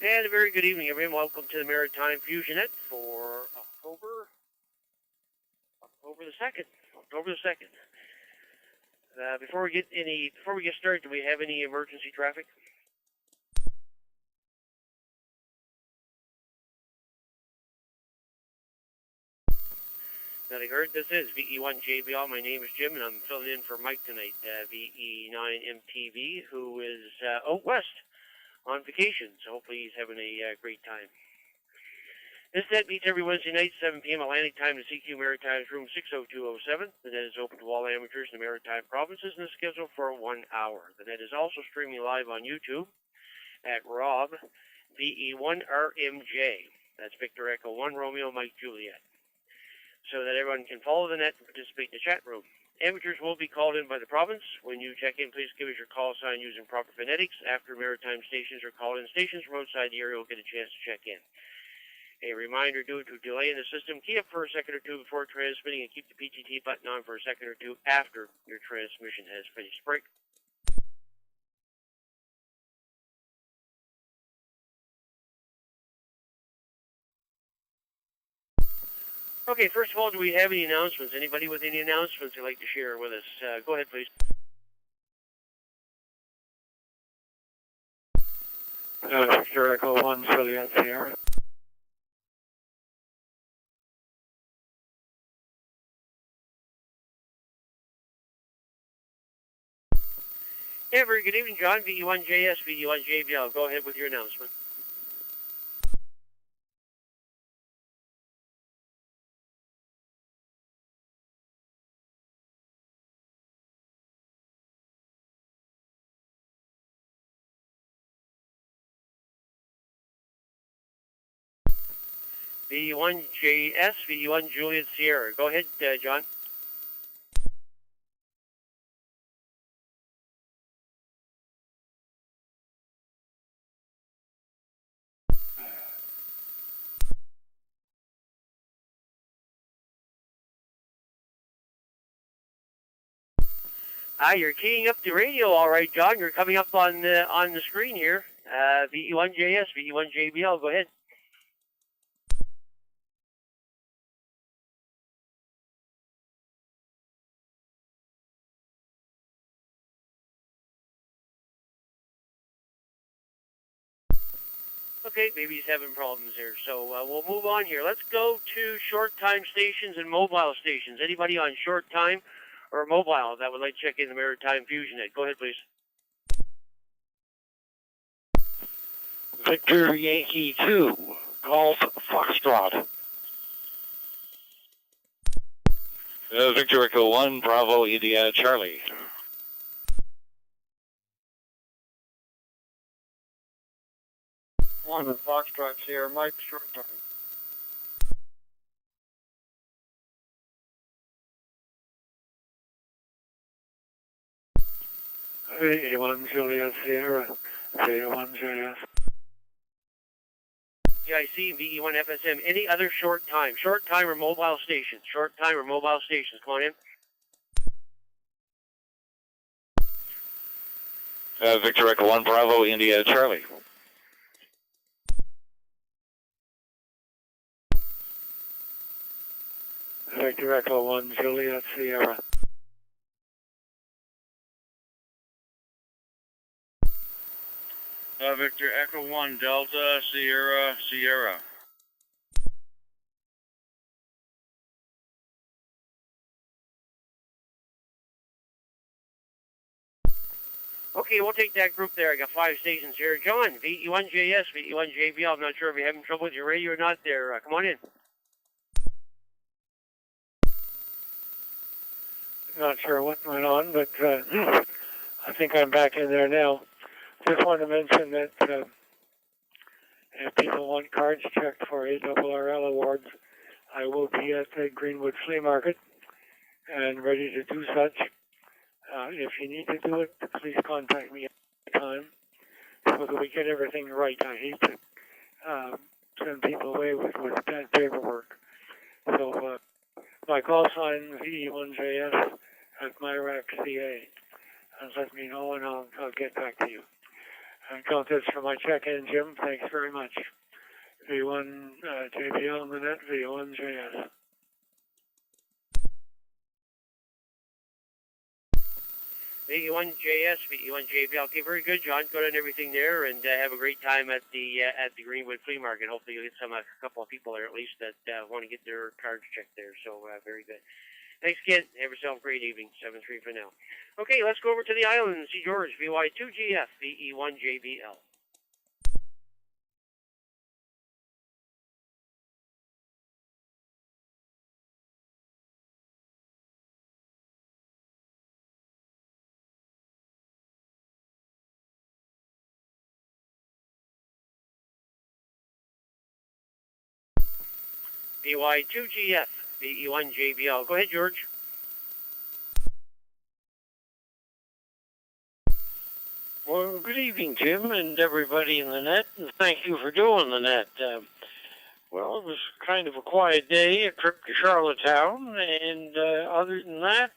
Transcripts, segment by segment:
And a very good evening, everyone. Welcome to the Maritime Fusion Net for October the 2nd. October the 2nd. Before we get started, do we have any emergency traffic? Now, I heard this is VE1JBL. My name is Jim, and I'm filling in for Mike tonight, VE9MTV, who is out west on vacation, so hopefully he's having a great time. This net meets every Wednesday night, 7 p.m. Atlantic time in CQ Maritime's room 60207. The net is open to all amateurs in the Maritime provinces and is scheduled for 1 hour. The net is also streaming live on YouTube at Rob VE1RMJ. That's Victor Echo 1 Romeo Mike Juliet. So that everyone can follow the net and participate in the chat room. Amateurs will be called in by the province. When you check in, please give us your call sign using proper phonetics. After Maritime stations are called in, stations from outside the area will get a chance to check in. A reminder, due to delay in the system, key up for a second or two before transmitting and keep the PTT button on for a second or two after your transmission has finished. Break. Okay, first of all, do we have any announcements? Anybody with any announcements they'd like to share with us? Go ahead, please. Victor Echo 1 Juliet Sierra. Yeah, very good evening, John. VE1JS, VE1JBL. Go ahead with your announcement. VE1JS, VE1 Juliet Sierra. Go ahead, John. You're keying up the radio, all right, John. You're coming up on the screen here. VE1JS, VE1JBL. Go ahead. Okay, maybe he's having problems here. So we'll move on here. Let's go to short time stations and mobile stations. Anybody on short time or mobile that would like to check in the Maritime Fusion Net? Go ahead, please. Victor Yankee 2, Golf Foxtrot. Victor Echo 1, Bravo, Indiana, Charlie. One of Foxtrot Sierra, Mike, short time. VE1 Juliet Sierra, VE1 Juliet. Yeah, I see VE1 FSM. Any other short time or mobile stations? Short time or mobile stations. Come on in. Victor Echo 1, Bravo, Indiana, Charlie. Victor Echo 1 Juliet Sierra. Victor Echo 1, Delta, Sierra, Sierra. Okay, we'll take that group there. I got 5 stations here. John, VE1JS, VE1JBL. I'm not sure if you're having trouble with your radio or not there. Come on in. Not sure what went on, but I think I'm back in there now. Just want to mention that if people want cards checked for ARRL awards, I will be at the Greenwood Flea Market and ready to do such. If you need to do it, please contact me at the time so that we get everything right. I hate to send people away with bad paperwork. So my call sign VE1JS at MyRackCA. And let me know and I'll get back to you. And count this for my check-in, Jim. Thanks very much. V1 JBL on the net, V1 JS. VE1JS, VE1JBL. Okay, very good, John. Good on everything there, and have a great time at the Greenwood Flea Market. Hopefully, you'll get a couple of people there at least that want to get their cards checked there. So very good. Thanks again. Have yourself a great evening. 7-3 for now. Okay, let's go over to the island and see George. VY2GF, VE1JBL. VY2GF, VE1JBL. Go ahead, George. Well, good evening, Jim, and everybody in the net, and thank you for doing the net. Well, it was kind of a quiet day, a trip to Charlottetown, and other than that,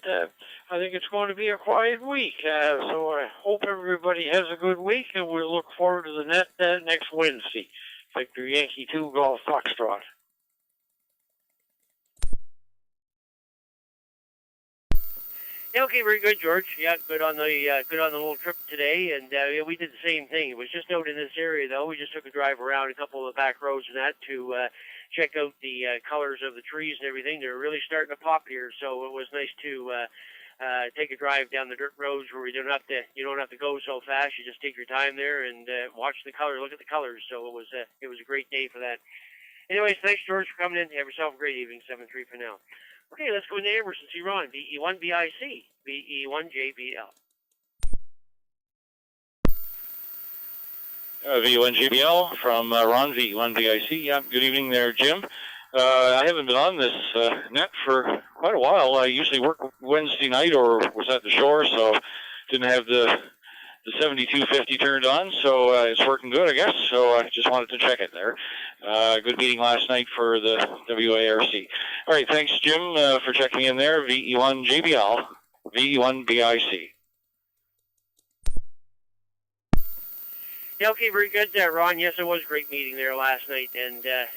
I think it's going to be a quiet week. So I hope everybody has a good week, and we'll look forward to the net next Wednesday. Victor Yankee 2 Golf Foxtrot. Yeah, okay, very good, George. Yeah, good on the little trip today, and yeah, we did the same thing. It was just out in this area, though. We just took a drive around a couple of the back roads and that to check out the colors of the trees and everything. They're really starting to pop here, so it was nice to take a drive down the dirt roads where you don't have to go so fast. You just take your time there and watch the color, look at the colors. So it was a great day for that. Anyways, thanks, George, for coming in. Have yourself a great evening. 7-3 for now. Okay, let's go into Amherst and see Ron. VE1BIC, VE1JBL. VE1JBL from Ron, VE1BIC. Yeah, good evening there, Jim. I haven't been on this net for quite a while. I usually work Wednesday night or was at the shore, so didn't have the 7250 turned on, so it's working good, I guess. So I just wanted to check it there. Good meeting last night for the WARC. All right, thanks, Jim, for checking in there. VE1JBL, VE1BIC. Yeah, okay, very good, Ron. Yes, it was a great meeting there last night, and I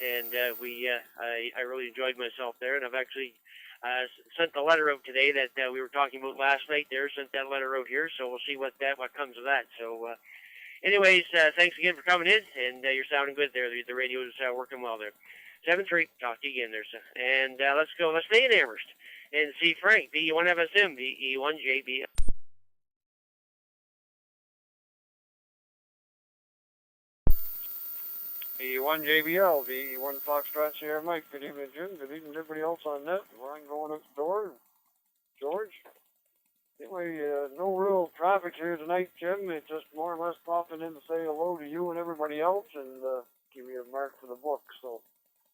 really enjoyed myself there, and I've actually sent the letter out today that we were talking about last night there. Sent that letter out here, so we'll see what comes of that. So, anyways, thanks again for coming in, and you're sounding good there. The radio is working well there. 7-3. Talk to you again there, sir. And let's go. Let's stay in Amherst and see Frank. VE1FSM, VE1JBL. VE1 JBL, VE1 Foxtrot Sierra Mike. Good evening, Jim. Good evening, everybody else on net. Ryan going out the door. George. Anyway, no real traffic here tonight, Jim. It's just more or less popping in to say hello to you and everybody else and give you a mark for the book. So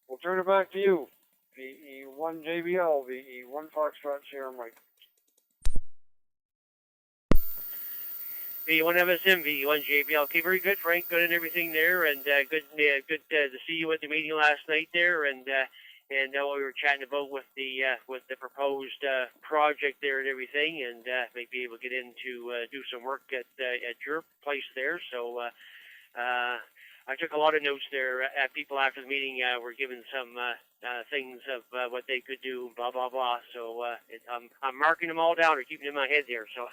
we'll turn it back to you. VE1 JBL, VE1 Foxtrot Sierra Mike. VE1FSM, VE1JBL. Okay, very good, Frank. Good and everything there, and good to see you at the meeting last night there, and what we were chatting about with the proposed project there and everything, and might be able to get in to do some work at your place there. So I took a lot of notes there. People after the meeting were given some things of what they could do, blah, blah, blah. So I'm marking them all down or keeping them in my head there. So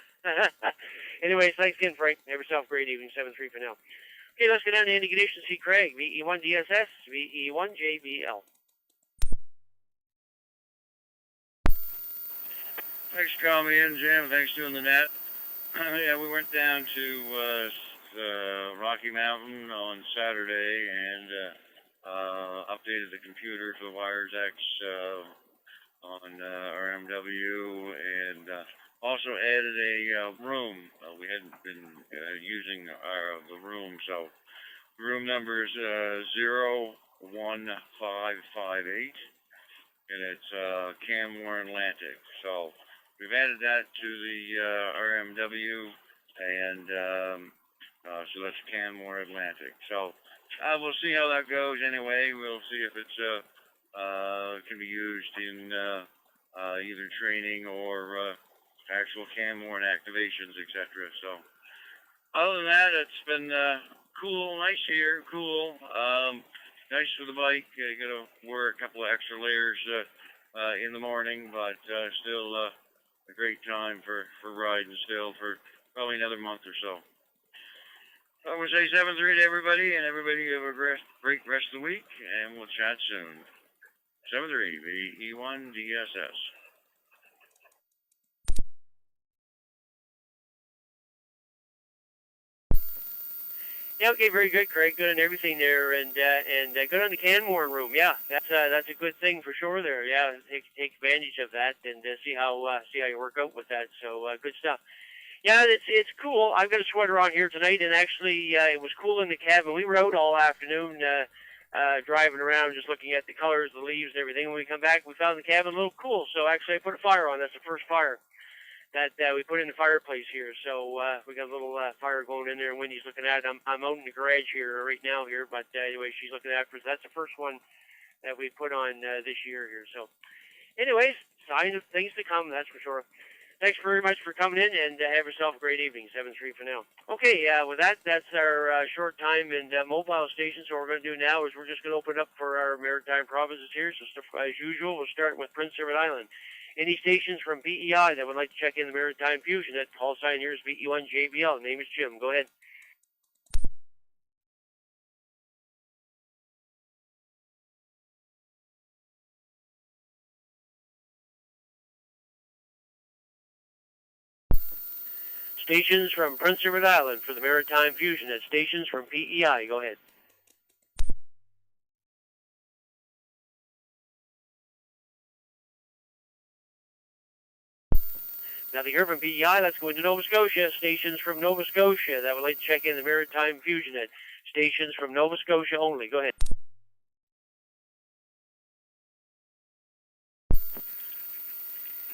anyways, thanks again, Frank. Have yourself a great evening. 7-3 for now. Okay, let's go down to Andy Ganesh and see Craig. VE1DSS, VE1JBL. Thanks for calling me in, Jim. Thanks for doing the net. Yeah, we went down to Rocky Mountain on Saturday and updated the computer for the WiresX on RMW and also added a room. We hadn't been using the room, so the room number is 01558, and it's Canmore Atlantic. So we've added that to the RMW, and so that's Canmore Atlantic. So we'll see how that goes anyway. We'll see if it's can be used in either training or actual Canmore activations, etc. So Other than that, it's been cool, nice here, cool. Nice for the bike. Got to wear a couple of extra layers in the morning, but still a great time for riding still for probably another month or so. I would say 7-3 to everybody, and everybody have a great rest of the week, and we'll chat soon. 7-3, VE1 DSS. Yeah, okay, very good, Craig. Good on everything there, and good on the Canmore room. Yeah, that's a good thing for sure there. Yeah, take advantage of that and see how you work out with that. So good stuff. Yeah, it's cool. I've got a sweater on here tonight, and actually it was cool in the cabin. We were out all afternoon driving around, just looking at the colors, the leaves, and everything. When we come back, we found the cabin a little cool. So actually, I put a fire on. That's the first fire that we put in the fireplace here. So we got a little fire going in there, and Wendy's looking at it. I'm out in the garage here right now here, but anyway, she's looking after us. That's the first one that we put on this year here. So anyways, sign of things to come, that's for sure. Thanks very much for coming in, and have yourself a great evening. 7-3 for now. Okay, with that, that's our short time and mobile station. So what we're going to do now is we're just going to open up for our maritime provinces here. So as usual, we'll start with Prince Edward Island. Any stations from BEI that would like to check in the Maritime Fusion, that call sign here is VE1JBL. Name is Jim. Go ahead. Stations from Prince Edward Island for the Maritime Fusion. That's stations from PEI. Go ahead. Nothing here from PEI. Let's go into Nova Scotia. Stations from Nova Scotia that would like to check in the Maritime Fusion Net. Stations from Nova Scotia only. Go ahead.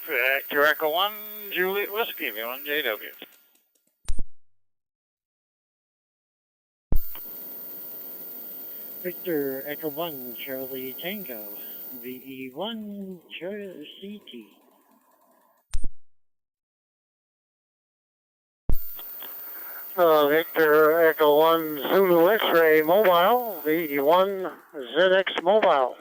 Victor Echo 1, Juliet Whiskey, V1JW. Victor Echo 1, Charlie Tango, VE1 CT. Victor Echo 1, Zulu X-Ray Mobile, VE1 ZX Mobile.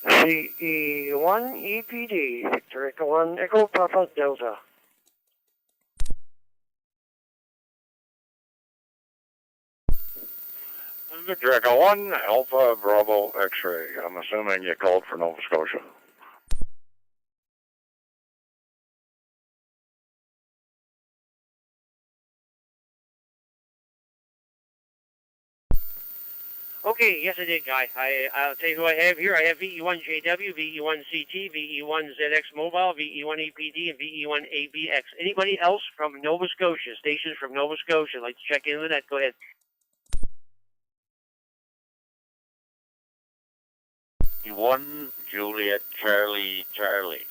VE1 EPD, Victor Echo 1, Echo Papa Delta. Victor Echo 1, Alpha Bravo X-Ray. I'm assuming you called for Nova Scotia. Okay, yes I did, Guy. I'll tell you who I have here. I have VE1JW, VE1CT, VE1ZX Mobile, VE1EPD, and VE1ABX. Anybody else from Nova Scotia, stations from Nova Scotia, like to check in the net, go ahead. V1 Juliet Charlie Charlie.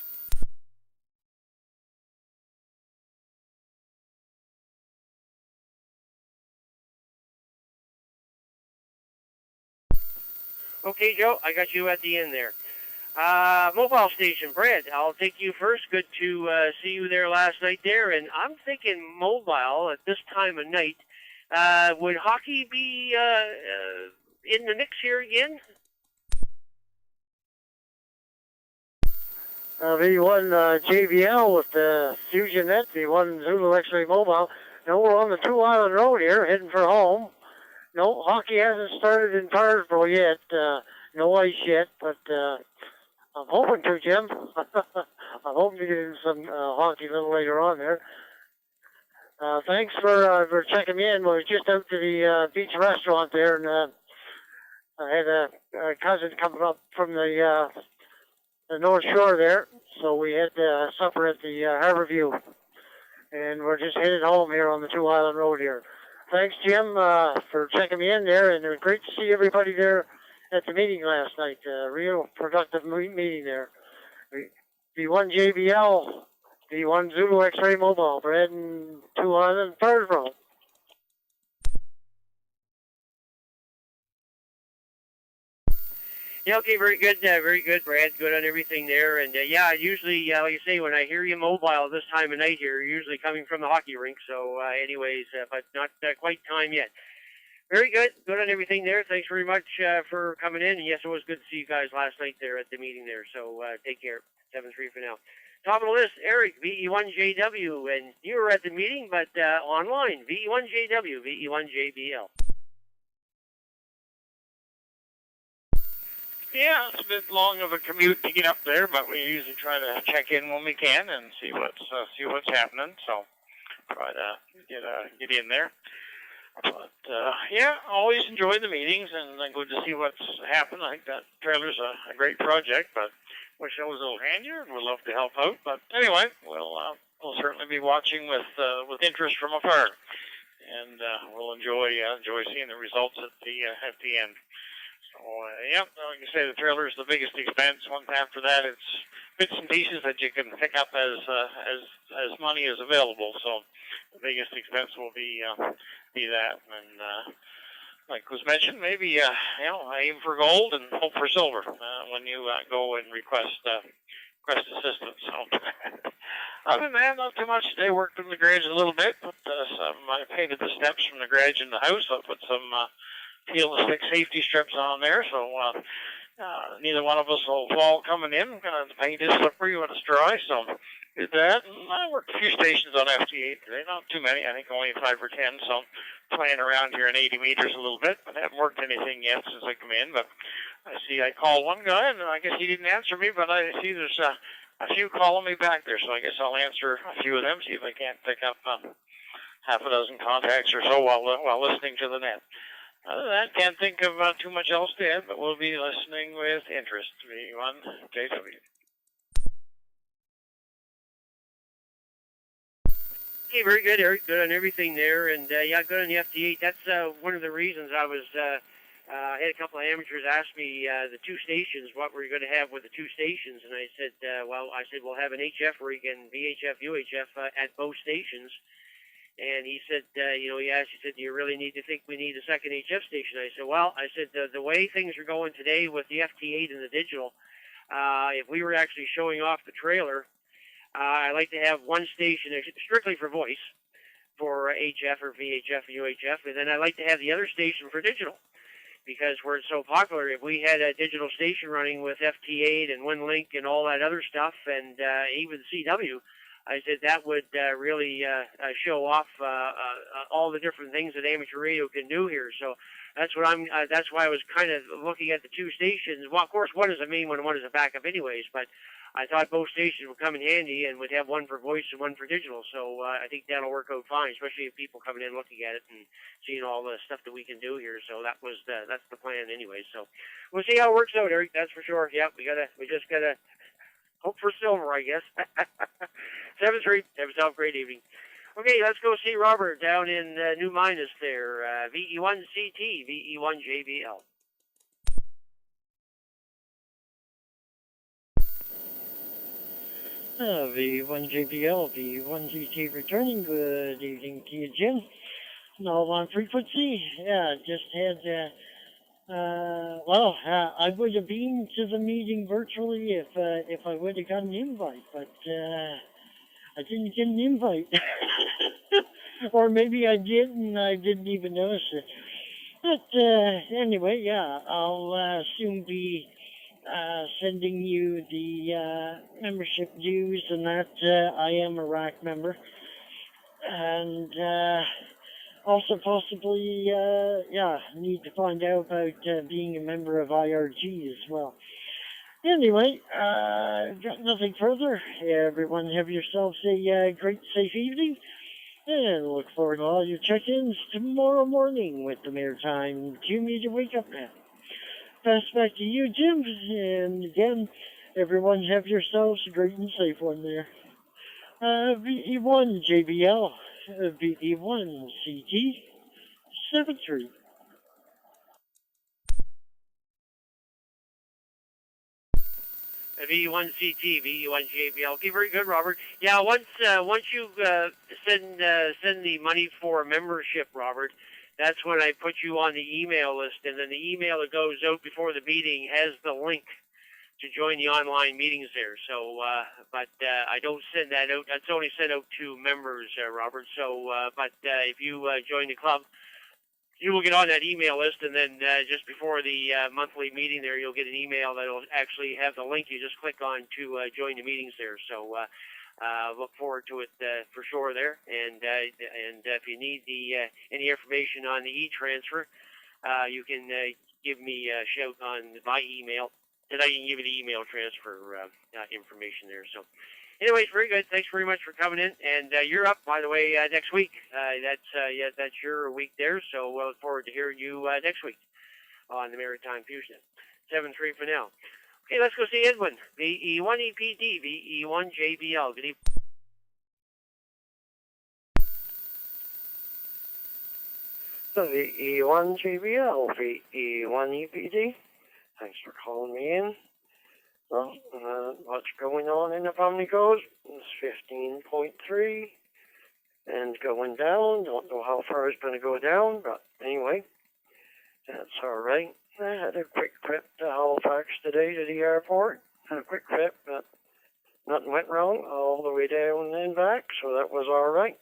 Okay, Joe, I got you at the end there. Mobile station, Brad, I'll take you first. Good to see you there last night there. And I'm thinking mobile at this time of night. Would hockey be in the mix here again? V1 JBL with the Fusion Net, V1 Zulu X-Ray Mobile. Now we're on the 2 Island Road here, heading for home. No, hockey hasn't started in Parsbro yet. No ice yet, but I'm hoping to, Jim. I'm hoping to get in some hockey a little later on there. Thanks for checking me in. We were just out to the beach restaurant there, and I had a cousin coming up from the North Shore there, so we had supper at the Harborview, and we're just headed home here on the 2 Island Road here. Thanks, Jim, for checking me in there, and it was great to see everybody there at the meeting last night. Real productive meeting there. V1 JBL, V1 Zulu X-Ray Mobile, Brad and 2 Island, Parsbro. Yeah, okay, very good, Brad. Good on everything there. And yeah, usually, like I say, when I hear you mobile this time of night here, you're usually coming from the hockey rink. So, anyways, but not quite time yet. Very good. Good on everything there. Thanks very much for coming in. And yes, it was good to see you guys last night there at the meeting there. So take care. 7-3 for now. Top of the list, Eric, VE1JW. And you were at the meeting, but online, VE1JW, VE1JBL. Yeah, it's a bit long of a commute to get up there, but we usually try to check in when we can and see what's happening. So try to get in there. But yeah, always enjoy the meetings and good to see what's happened. I think that trailer's a great project, but wish I was a little handier and would love to help out. But anyway, we'll certainly be watching with interest from afar, and we'll enjoy seeing the results at the end. So, yeah, like you say, the trailer is the biggest expense. Once after that, it's bits and pieces that you can pick up as money is available. So the biggest expense will be that. And like was mentioned, maybe aim for gold and hope for silver when you go and request assistance. So other than that, not too much today. Worked in the garage a little bit. I painted the steps from the garage in the house. I put some peel and stick safety strips on there, so neither one of us will fall coming in. The paint is slippery when it's dry, so did that. And I worked a few stations on FT8 today, not too many, I think only 5 or 10, so playing around here in 80 meters a little bit, but haven't worked anything yet since I come in. But I called one guy, and I guess he didn't answer me, but I see there's a few calling me back there, so I guess I'll answer a few of them, see if I can't pick up half a dozen contacts or so while listening to the net. Other than that, can't think of too much else to add, but we'll be listening with interest. V1JW. Okay, very good, Eric. Good on everything there. And yeah, good on the FT8. That's one of the reasons I was, I had a couple of amateurs ask me the two stations, what we're going to have with the two stations. And I said, we'll have an HF rig and VHF, UHF at both stations. And he said, he said, do you really need to think we need a second HF station? I said, the way things are going today with the FT8 and the digital, if we were actually showing off the trailer, I like to have one station strictly for voice, for HF or VHF or UHF, and then I like to have the other station for digital, because we're so popular. If we had a digital station running with FT8 and WinLink and all that other stuff, and even CW, I said that would really show off all the different things that amateur radio can do here. So that's what that's why I was kind of looking at the two stations. Well, of course, one is a main one and one is a backup, anyways. But I thought both stations would come in handy and would have one for voice and one for digital. So I think that'll work out fine, especially if people coming in looking at it and seeing all the stuff that we can do here. So that's the plan, anyway. So we'll see how it works out, Eric. That's for sure. Yeah, we just gotta hope for silver, I guess. 7-3. Have yourself a great evening. Okay, let's go see Robert down in New Minas there. VE1CT, VE1JBL. VE1JBL, VE1CT returning. Good evening to you, Jim. Null on frequency. Yeah, just had I would have been to the meeting virtually if I would have got an invite, but I didn't get an invite. Or maybe I did and I didn't even notice it. But anyway, yeah, I'll soon be sending you the membership dues and that. I am a RAC member. And also possibly, need to find out about being a member of IRG as well. Anyway, got nothing further. Everyone have yourselves a great, safe evening. And look forward to all your check-ins tomorrow morning with the Maritime 2-meter wake-up now. Pass back to you, Jim. And again, everyone have yourselves a great and safe one there. VE1 JBL, VE1 CT, 7-3. VE1CT, VE1JBL. Okay, very good, Robert. Yeah, once you send the money for membership, Robert, that's when I put you on the email list, and then the email that goes out before the meeting has the link to join the online meetings there. So, but I don't send that out. That's only sent out to members, Robert. So, if you join the club, you will get on that email list, and then just before the monthly meeting there, you'll get an email that will actually have the link. You just click on to join the meetings there. So look forward to it for sure there. And if you need any information on the e-transfer, you can give me a shout on my email. And I can give you the email transfer information there. So anyways, very good. Thanks very much for coming in. And you're up, by the way, next week. That's your week there. So we'll look forward to hearing you next week on the Maritime Fusion. 7-3 for now. Okay, let's go see Edwin. VE1EPD, VE1JBL. Good evening. VE1JBL, VE1EPD. Thanks for calling me in. Well, what's going on in the family goes? It's 15.3 and going down. Don't know how far it's going to go down, but anyway, that's all right. I had a quick trip to Halifax today to the airport. Had a quick trip, but nothing went wrong all the way down and back, so that was all right.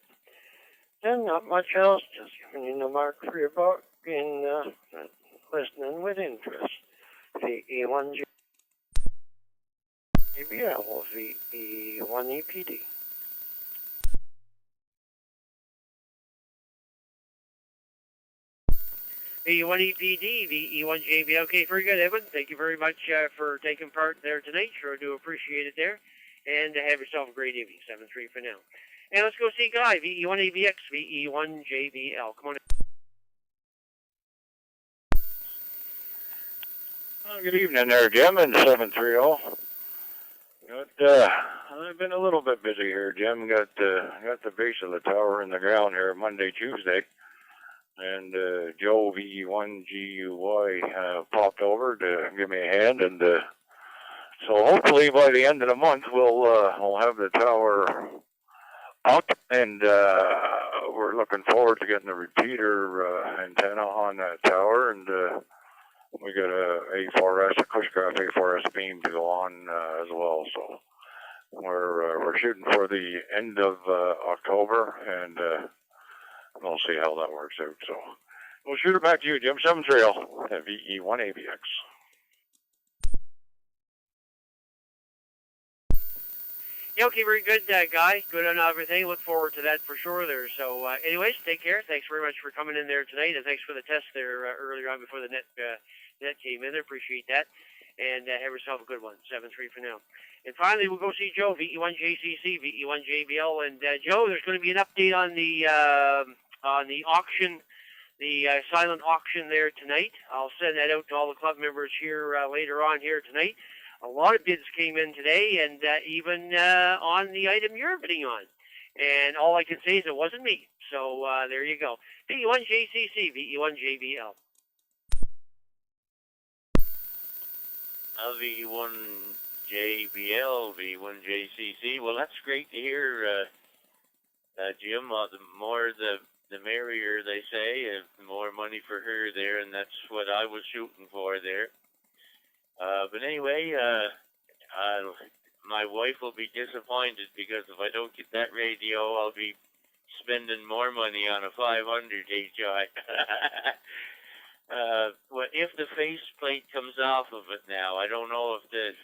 And not much else, just giving you the mark for your buck and listening with interest. VE1JBL, VE1EPD. VE1EPD, VE1JB. Okay, very good, Edwin. Thank you very much for taking part there tonight. Sure do appreciate it there. And have yourself a great evening. 7-3 for now. And let's go see Guy, VE1ABX, VE1JBL. Come on in. Good evening there, Jim, and 730. I've been a little bit busy here, Jim. Got the base of the tower in the ground here Monday, Tuesday. And Joe, VE1GUY, popped over to give me a hand. And so hopefully by the end of the month, we'll have the tower up. And we're looking forward to getting the repeater antenna on that tower. And we got a A4S, a Cushcraft A4S beam to go on as well. So we're shooting for the end of October, and we'll see how that works out. So we'll shoot it back to you, Jim. 730 at VE1ABX. Yeah, okay, very good, Guy. Good on everything. Look forward to that for sure there. So, anyways, take care. Thanks very much for coming in there tonight, and thanks for the test there earlier on before the net came in there. Appreciate that. And have yourself a good one. 7-3 for now. And finally, we'll go see Joe, VE1JCC, VE1JBL. And Joe, there's going to be an update on the auction, the silent auction there tonight. I'll send that out to all the club members here later on here tonight. A lot of bids came in today, and even on the item you're bidding on. And all I can say is it wasn't me. So there you go. VE1JCC, VE1JBL. VE1JBL, VE1JCC. Well, that's great to hear, Jim. The more the merrier, they say. The more money for her there, and that's what I was shooting for there. But anyway, my wife will be disappointed because if I don't get that radio, I'll be spending more money on a 500 HI. Well, if the faceplate comes off of it now, I don't know if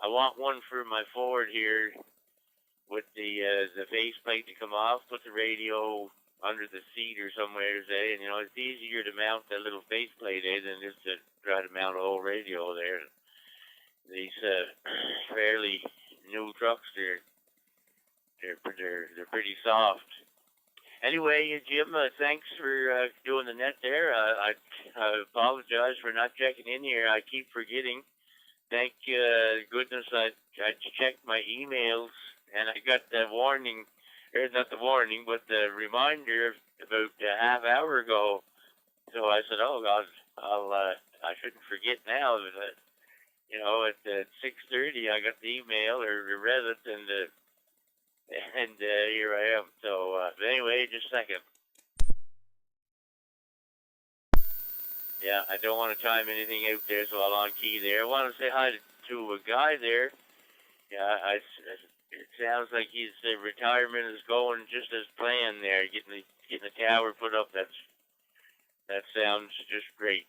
I want one for my Ford here with the faceplate to come off, put the radio under the seat or somewhere, say, and it's easier to mount that little faceplate in than just to try to mount a whole radio there. These fairly new trucks, they're pretty soft. Anyway, Jim, thanks for doing the net there. I apologize for not checking in here. I keep forgetting. Thank goodness I checked my emails, and I got the warning. Or not the warning, but the reminder about a half hour ago. So I said, "Oh God, I shouldn't forget now." But, at 6:30, I got the email or read it, and here I am. So anyway, just a second. Yeah, I don't want to time anything out there, so I'll on key there. I want to say hi to a guy there. Yeah, it sounds like his retirement is going just as planned there. Getting the tower put up. That sounds just great.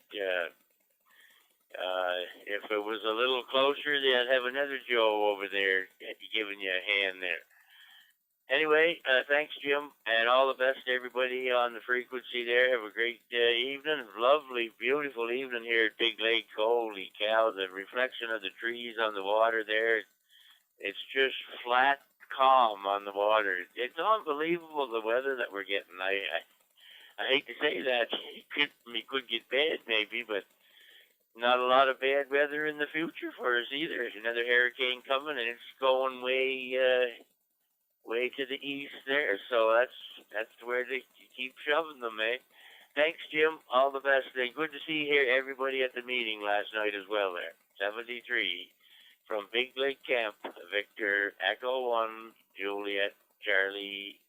If it was a little closer, then I'd have another Joe over there giving you a hand there. Anyway, thanks, Jim, and all the best to everybody on the frequency there. Have a great evening. Lovely, beautiful evening here at Big Lake. Holy cow, the reflection of the trees on the water there. It's just flat calm on the water. It's unbelievable, the weather that we're getting. I hate to say that. We could get bad maybe, but not a lot of bad weather in the future for us either. There's another hurricane coming, and it's going way to the east there. So that's where they keep shoving them, eh? Thanks, Jim. All the best. Good to see here everybody at the meeting last night as well there. 73 from Big Lake Camp. Victor Echo 1, Juliet Charlie.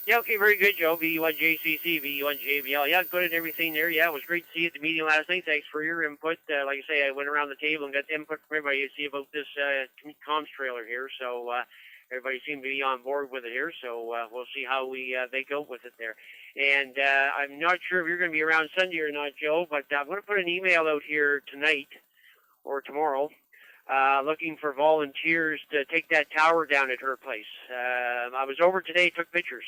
Yeah, okay, very good, Joe. VE1JCC, VE1JBL. Yeah, good at everything there. Yeah, it was great to see you at the meeting last night. Thanks for your input. Like I say, I went around the table and got input from everybody to see about this comms trailer here. So everybody seemed to be on board with it here. So we'll see how we they go with it there. And I'm not sure if you're going to be around Sunday or not, Joe, but I'm going to put an email out here tonight or tomorrow. Looking for volunteers to take that tower down at her place. I was over today, took pictures.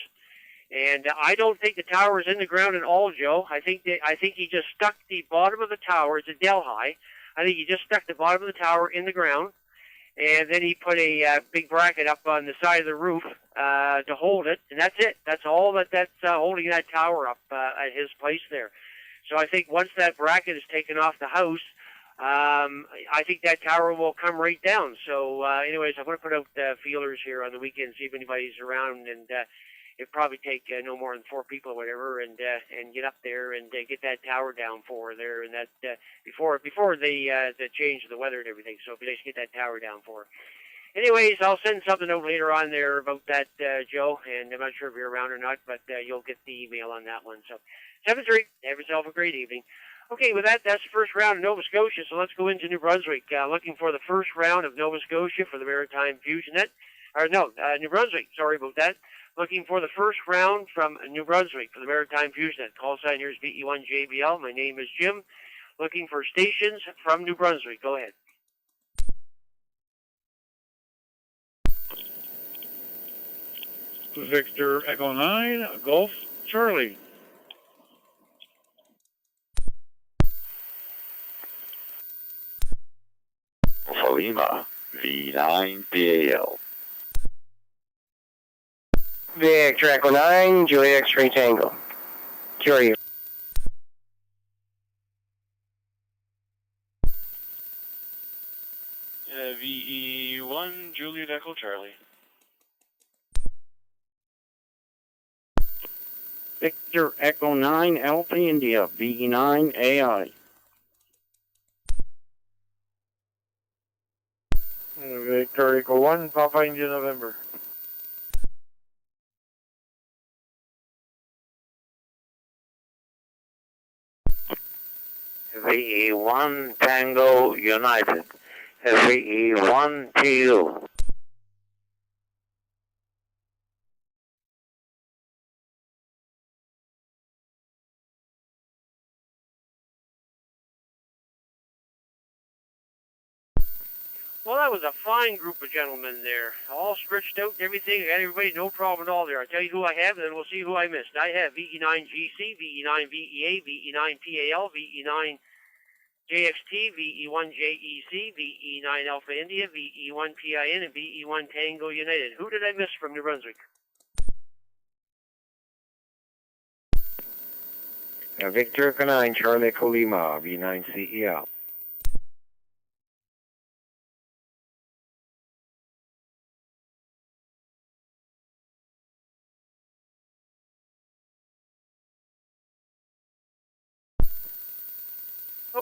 And I don't think the tower is in the ground at all, Joe. I think he just stuck the bottom of the tower. It's a Delhi. I think he just stuck the bottom of the tower in the ground, and then he put a big bracket up on the side of the roof to hold it, and that's it. That's all that's holding that tower up at his place there. So I think once that bracket is taken off the house, I think that tower will come right down. So anyways, I'm going to put out feelers here on the weekend, see if anybody's around, and it'd probably take no more than 4 people or whatever, and get up there and get that tower down for her there, and that before they change the weather and everything. So if you just get that tower down for her. Anyways, I'll send something out later on there about that, Joe, and I'm not sure if you're around or not, but you'll get the email on that one. So 7-3, have yourself a great evening. Okay, with that, that's the first round of Nova Scotia, so let's go into New Brunswick. Looking for the first round of Nova Scotia for the Maritime Fusion Net. New Brunswick, sorry about that. Looking for the first round from New Brunswick for the Maritime Fusion Net. Call sign here is VE1JBL. My name is Jim. Looking for stations from New Brunswick. Go ahead. Victor Echo 9, Golf Charlie. Lima, V9PAL. Victor Echo 9, Juliet X-Ray Tango. Courier. VE1, Juliet Echo Charlie. Victor Echo 9, Alpha India, VE9 AI. Victor Echo 1, Papa India November. VE1 Tango United. VE1 TU. Well, that was a fine group of gentlemen there, all stretched out and everything. I got everybody, no problem at all there. I'll tell you who I have, and then we'll see who I missed. I have VE9GC, VE9VEA, VE9PAL, VE9 JXT, VE1JEC, VE9 Alpha India, VE1PIN, and VE1 Tango United. Who did I miss from New Brunswick? Victor Echo 9, Charlie Echo Lima, V9CEL.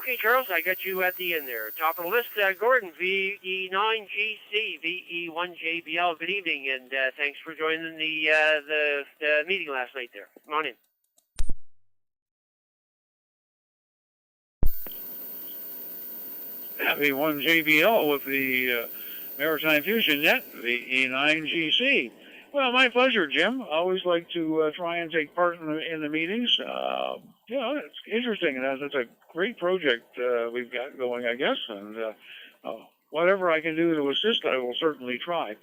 Okay, Charles, I got you at the end there. Top of the list, Gordon, VE9GC, VE1JBL. Good evening, and thanks for joining the meeting last night there. Come on in. V1JBL with the Maritime Fusion Net, VE9GC. Well, my pleasure, Jim. I always like to try and take part in the meetings. It's interesting. It's a great project we've got going, I guess. And whatever I can do to assist, I will certainly try.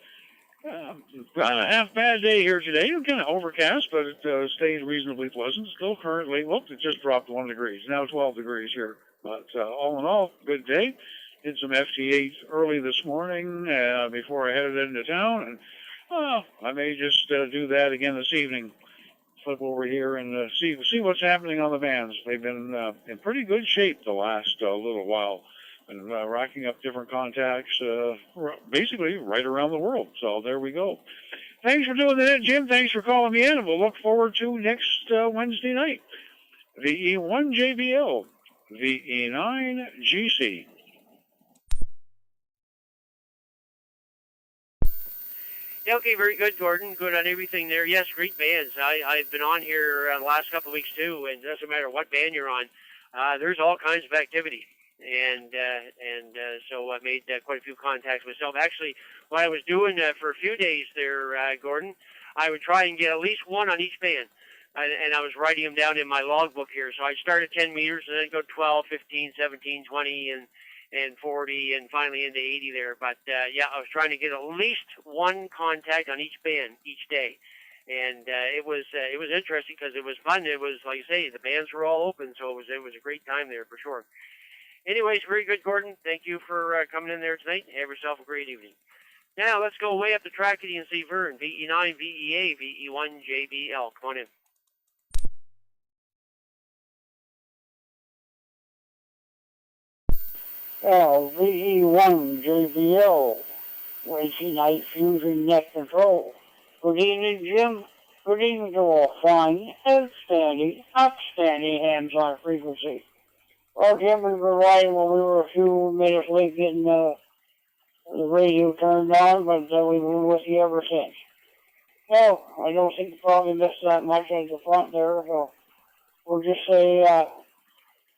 Got a half bad day here today. Kind of overcast, but it stayed reasonably pleasant. Still currently, it just dropped 1 degree. Now 12 degrees here. But all in all, good day. Did some FT8 early this morning before I headed into town, and I may just do that again this evening. Flip over here and see what's happening on the vans. They've been in pretty good shape the last little while, and racking up different contacts, basically right around the world. So there we go. Thanks for doing that, Jim. Thanks for calling me in, and we'll look forward to next Wednesday night. VE1JBL, VE9GC. Yeah, okay, very good, Gordon. Good on everything there. Yes, great bands. I've been on here the last couple of weeks, too, and it doesn't matter what band you're on. There's all kinds of activity. And so I made quite a few contacts myself. Actually, what I was doing for a few days there, Gordon, I would try and get at least one on each band. And I was writing them down in my logbook here. So I started 10 meters and then go 12, 15, 17, 20, and 40, and finally into 80 there. But, I was trying to get at least one contact on each band each day. And it was interesting because it was fun. It was, like I say, the bands were all open, so it was a great time there for sure. Anyways, very good, Gordon. Thank you for coming in there tonight. Have yourself a great evening. Now, let's go way up the track to the NC Vern, VE9, VEA, VE1JBL. Come on in. VE1JBL, Wednesday night Fusion Net Control. Good evening, Jim. Good evening to all fine, outstanding hams on frequency. Well, Jim, we were riding when we were a few minutes late getting the radio turned on, but we've been with you ever since. Well, I don't think you probably missed that much at the front there, so we'll just say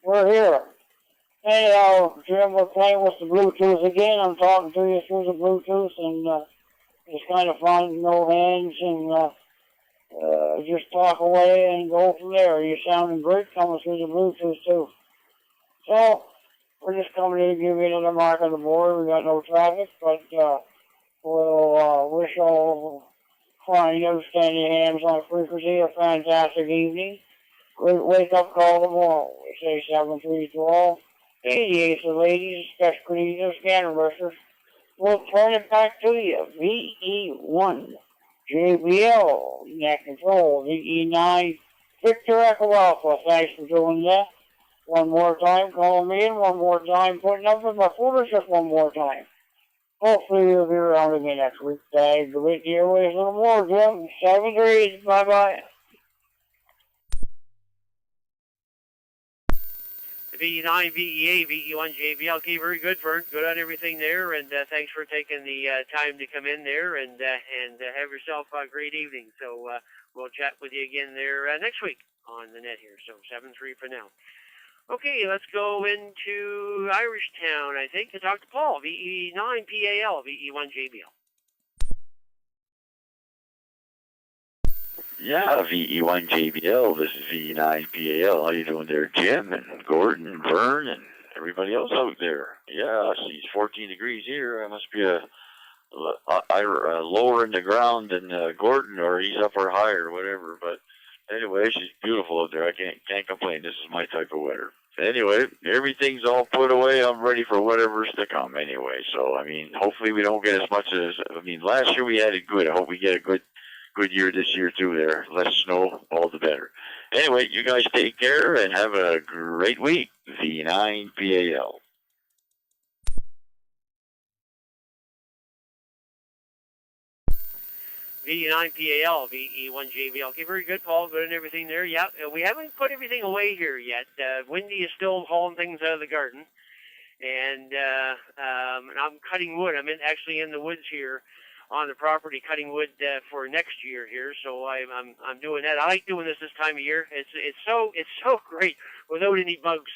we're here. Anyhow, Jim, we're playing with the Bluetooth again. I'm talking to you through the Bluetooth, and it's kind of fun, no hands, and just talk away and go from there. You're sounding great coming through the Bluetooth, too. So, we're just coming in to give you another mark on the board. We got no traffic, but we'll wish all fine, outstanding hams on frequency a fantastic evening. Great wake-up call tomorrow. We say 7-3-12. 88 the ladies, especially the scanner busters. We'll turn it back to you. VE1, JBL, Net Control, VE9, Victor Echo Alpha. Thanks for doing that. One more time, call me in. One more time, putting up with my footers just one more time. Hopefully you'll be around again next week. Tag the week airways a little more, Jim. 7-3, bye-bye. VE9, VEA, VE1JBL. Okay, very good, Vern. Good on everything there, and thanks for taking the time to come in there and have yourself a great evening. So we'll chat with you again there next week on the net here. So 7-3 for now. Okay, let's go into Irish Town, I think, to talk to Paul. VE9 PAL, VE1JBL. Yeah, VE1JBL, this is VE9PAL. How you doing there, Jim and Gordon and Vern and everybody else out there? Yeah, I see it's 14 degrees here. I must be lower in the ground than Gordon, or he's up or higher or whatever. But anyway, she's beautiful out there. I can't complain. This is my type of weather. Anyway, everything's all put away. I'm ready for whatever's to come anyway. So, I mean, hopefully we don't get as much as, last year we had it good. I hope we get a good year this year too there. Less snow, all the better. Anyway, you guys take care and have a great week. V9PAL. VE9PAL, VE1JBL. Okay, very good, Paul. Good and everything there. Yeah, we haven't put everything away here yet. Wendy is still hauling things out of the garden. And I'm cutting wood. I'm actually in the woods here on the property, cutting wood for next year here. So I'm doing that. I like doing this time of year. It's so great without any bugs.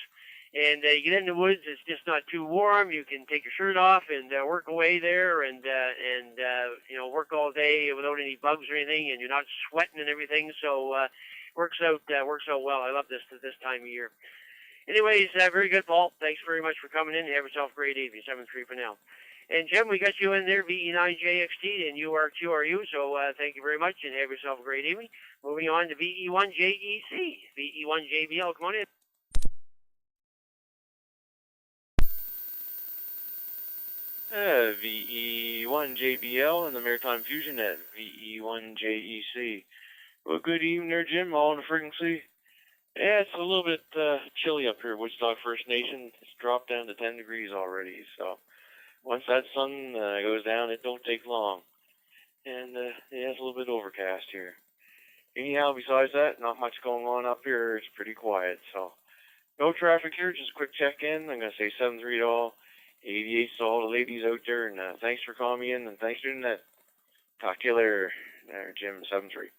And you get in the woods, it's just not too warm. You can take your shirt off and work away there, and work all day without any bugs or anything, and you're not sweating and everything. So works out well. I love this time of year. Anyways, very good, Paul. Thanks very much for coming in. Have yourself a great evening. 7-3 for now. And Jim, we got you in there, VE9JXT, and you are QRU. So thank you very much, and have yourself a great evening. Moving on to VE1JEC, VE1JBL. Come on in. VE1JBL and the Maritime Fusion Net, VE1JEC. Well, good evening there, Jim, all in the frequency. Yeah, it's a little bit chilly up here at Wichita First Nation. It's dropped down to 10 degrees already, so once that sun goes down, it don't take long. And yeah, it's a little bit overcast here. Anyhow, besides that, not much going on up here. It's pretty quiet, so no traffic here, just a quick check-in. I'm going to say 7-3 to all. 88 to all the ladies out there, and thanks for calling me in, and thanks for doing that. Talk to you later, Jim, 7-3.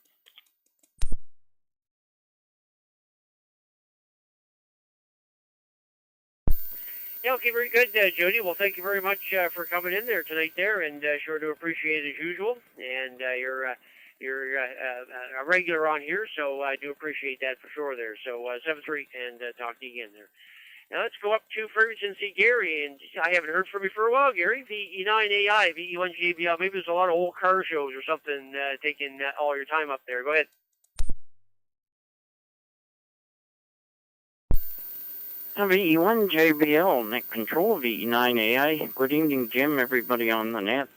Yeah, okay, very good, Jody. Well, thank you very much for coming in there tonight there, and sure do appreciate it as usual. And you're a regular on here, so I do appreciate that for sure there. So 7-3, and talk to you again there. Now let's go up to Ferguson and see Gary, and I haven't heard from you for a while, Gary. VE9AI, VE1JBL. Maybe there's a lot of old car shows or something taking all your time up there. Go ahead. VE1JBL, Net Control, VE9AI. Good evening, Jim, everybody on the net.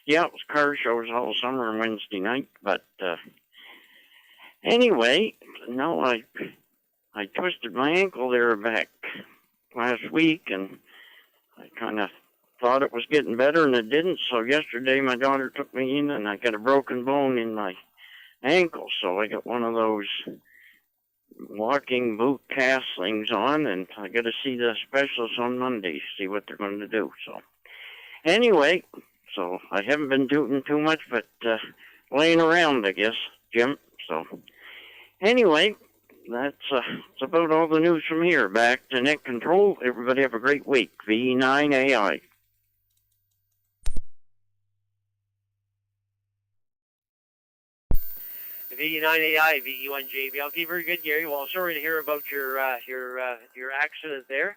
Yeah, it was car shows all summer and Wednesday night, but anyway, no, I twisted my ankle there back last week, and I kind of thought it was getting better, and it didn't. So yesterday my daughter took me in, and I got a broken bone in my ankle. So I got one of those walking boot cast things on, and I got to see the specialists on Monday, see what they're going to do. So anyway, so I haven't been doing too much, but laying around, I guess, Jim. So anyway, that's about all the news from here. Back to Net Control. Everybody have a great week. VE9AI. VE9AI, VE1JBL. Okay, very good, Gary. Well, sorry to hear about your accident there.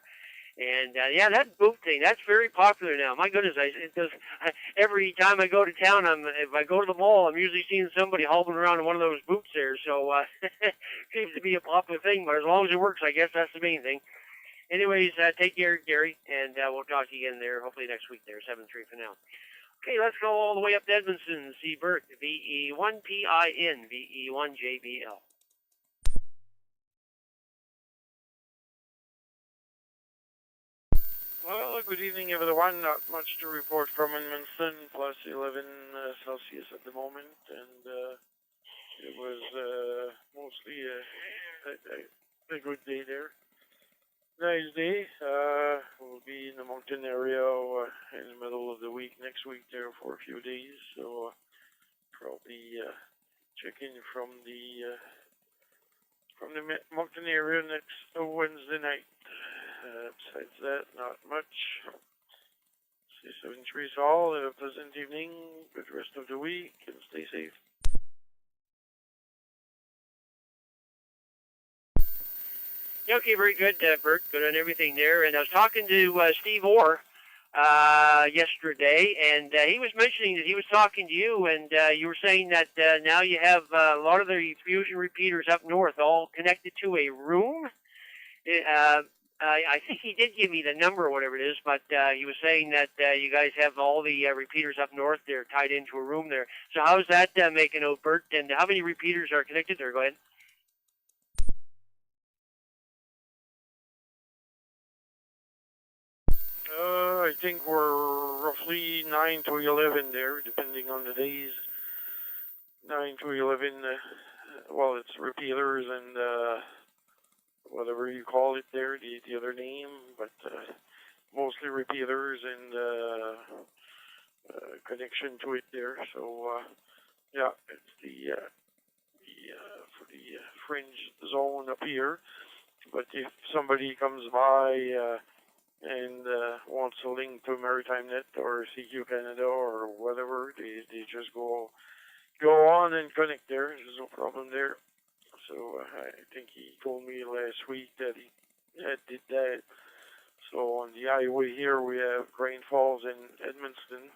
And yeah, that boot thing, that's very popular now. My goodness, every time I go to town, if I go to the mall, I'm usually seeing somebody hobbling around in one of those boots there. So seems to be a popular thing, but as long as it works, I guess that's the main thing. Anyways, take care, Gary, and we'll talk to you again there, hopefully next week there, 7-3 for now. Okay, let's go all the way up to Edmondson and see Bert, VE1PIN, VE1JBL. Well, good evening, everyone. Not much to report from Edmondson, plus 11 Celsius at the moment, and it was mostly a good day there. Nice day. We'll be in the mountain area in the middle of the week, next week there for a few days, so probably check in from the mountain area next Wednesday night. Besides that, not much. Say 7-3 all. Have a pleasant evening, good rest of the week, and stay safe. Yeah, okay, very good, Bert. Good on everything there. And I was talking to Steve Orr yesterday, and he was mentioning that he was talking to you, and you were saying that now you have a lot of the fusion repeaters up north all connected to a room. I think he did give me the number or whatever it is, but he was saying that you guys have all the repeaters up north there tied into a room there. So how's that making out, Bert? And how many repeaters are connected there? Go ahead. I think we're roughly 9 to 11 there, depending on the days. 9 to 11, well, it's repealers and whatever you call it there, the other name, but mostly repealers and connection to it there. So, yeah, it's the for the fringe zone up here. But if somebody comes by and wants a link to Maritime Net or CQ Canada or whatever, they just go on and connect there. There's no problem there. So I think he told me last week that he did that. So on the highway here we have Grain Falls and Edmundston.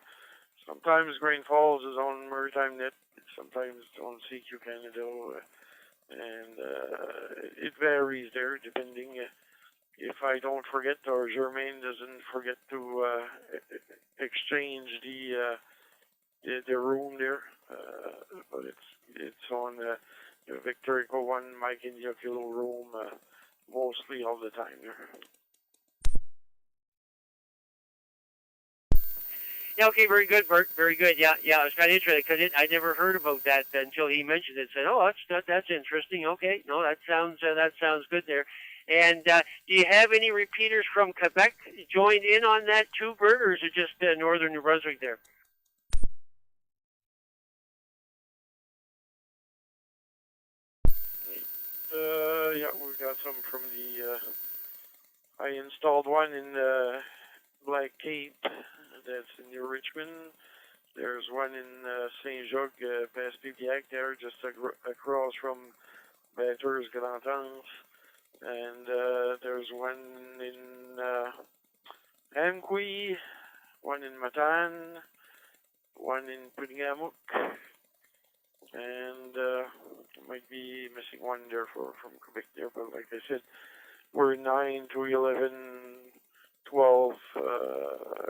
Sometimes Grain Falls is on Maritime Net, sometimes it's on CQ Canada, and it varies there depending. If I don't forget or Germaine doesn't forget to exchange the room there, but it's on the Victor Echo 1 Mike India Kilo room mostly all the time there. Yeah, okay, very good, Bert. Very good. Yeah, it was kind of interesting because I never heard about that until he mentioned it. Said, "Oh, that's interesting." Okay, no, that sounds good there. And do you have any repeaters from Quebec joined in on that too, Bert, or is it just northern New Brunswick there? Yeah, we got some from the. I installed one in Black Cape. That's in New Richmond. There's one in Saint Jacques, past Pipiac there, just across from Batters Grand Anse. And there's one in Amqui, one in Matan, one in Pudingamuk, and might be missing one there from Quebec there, but like I said, we're 9 to 11, 12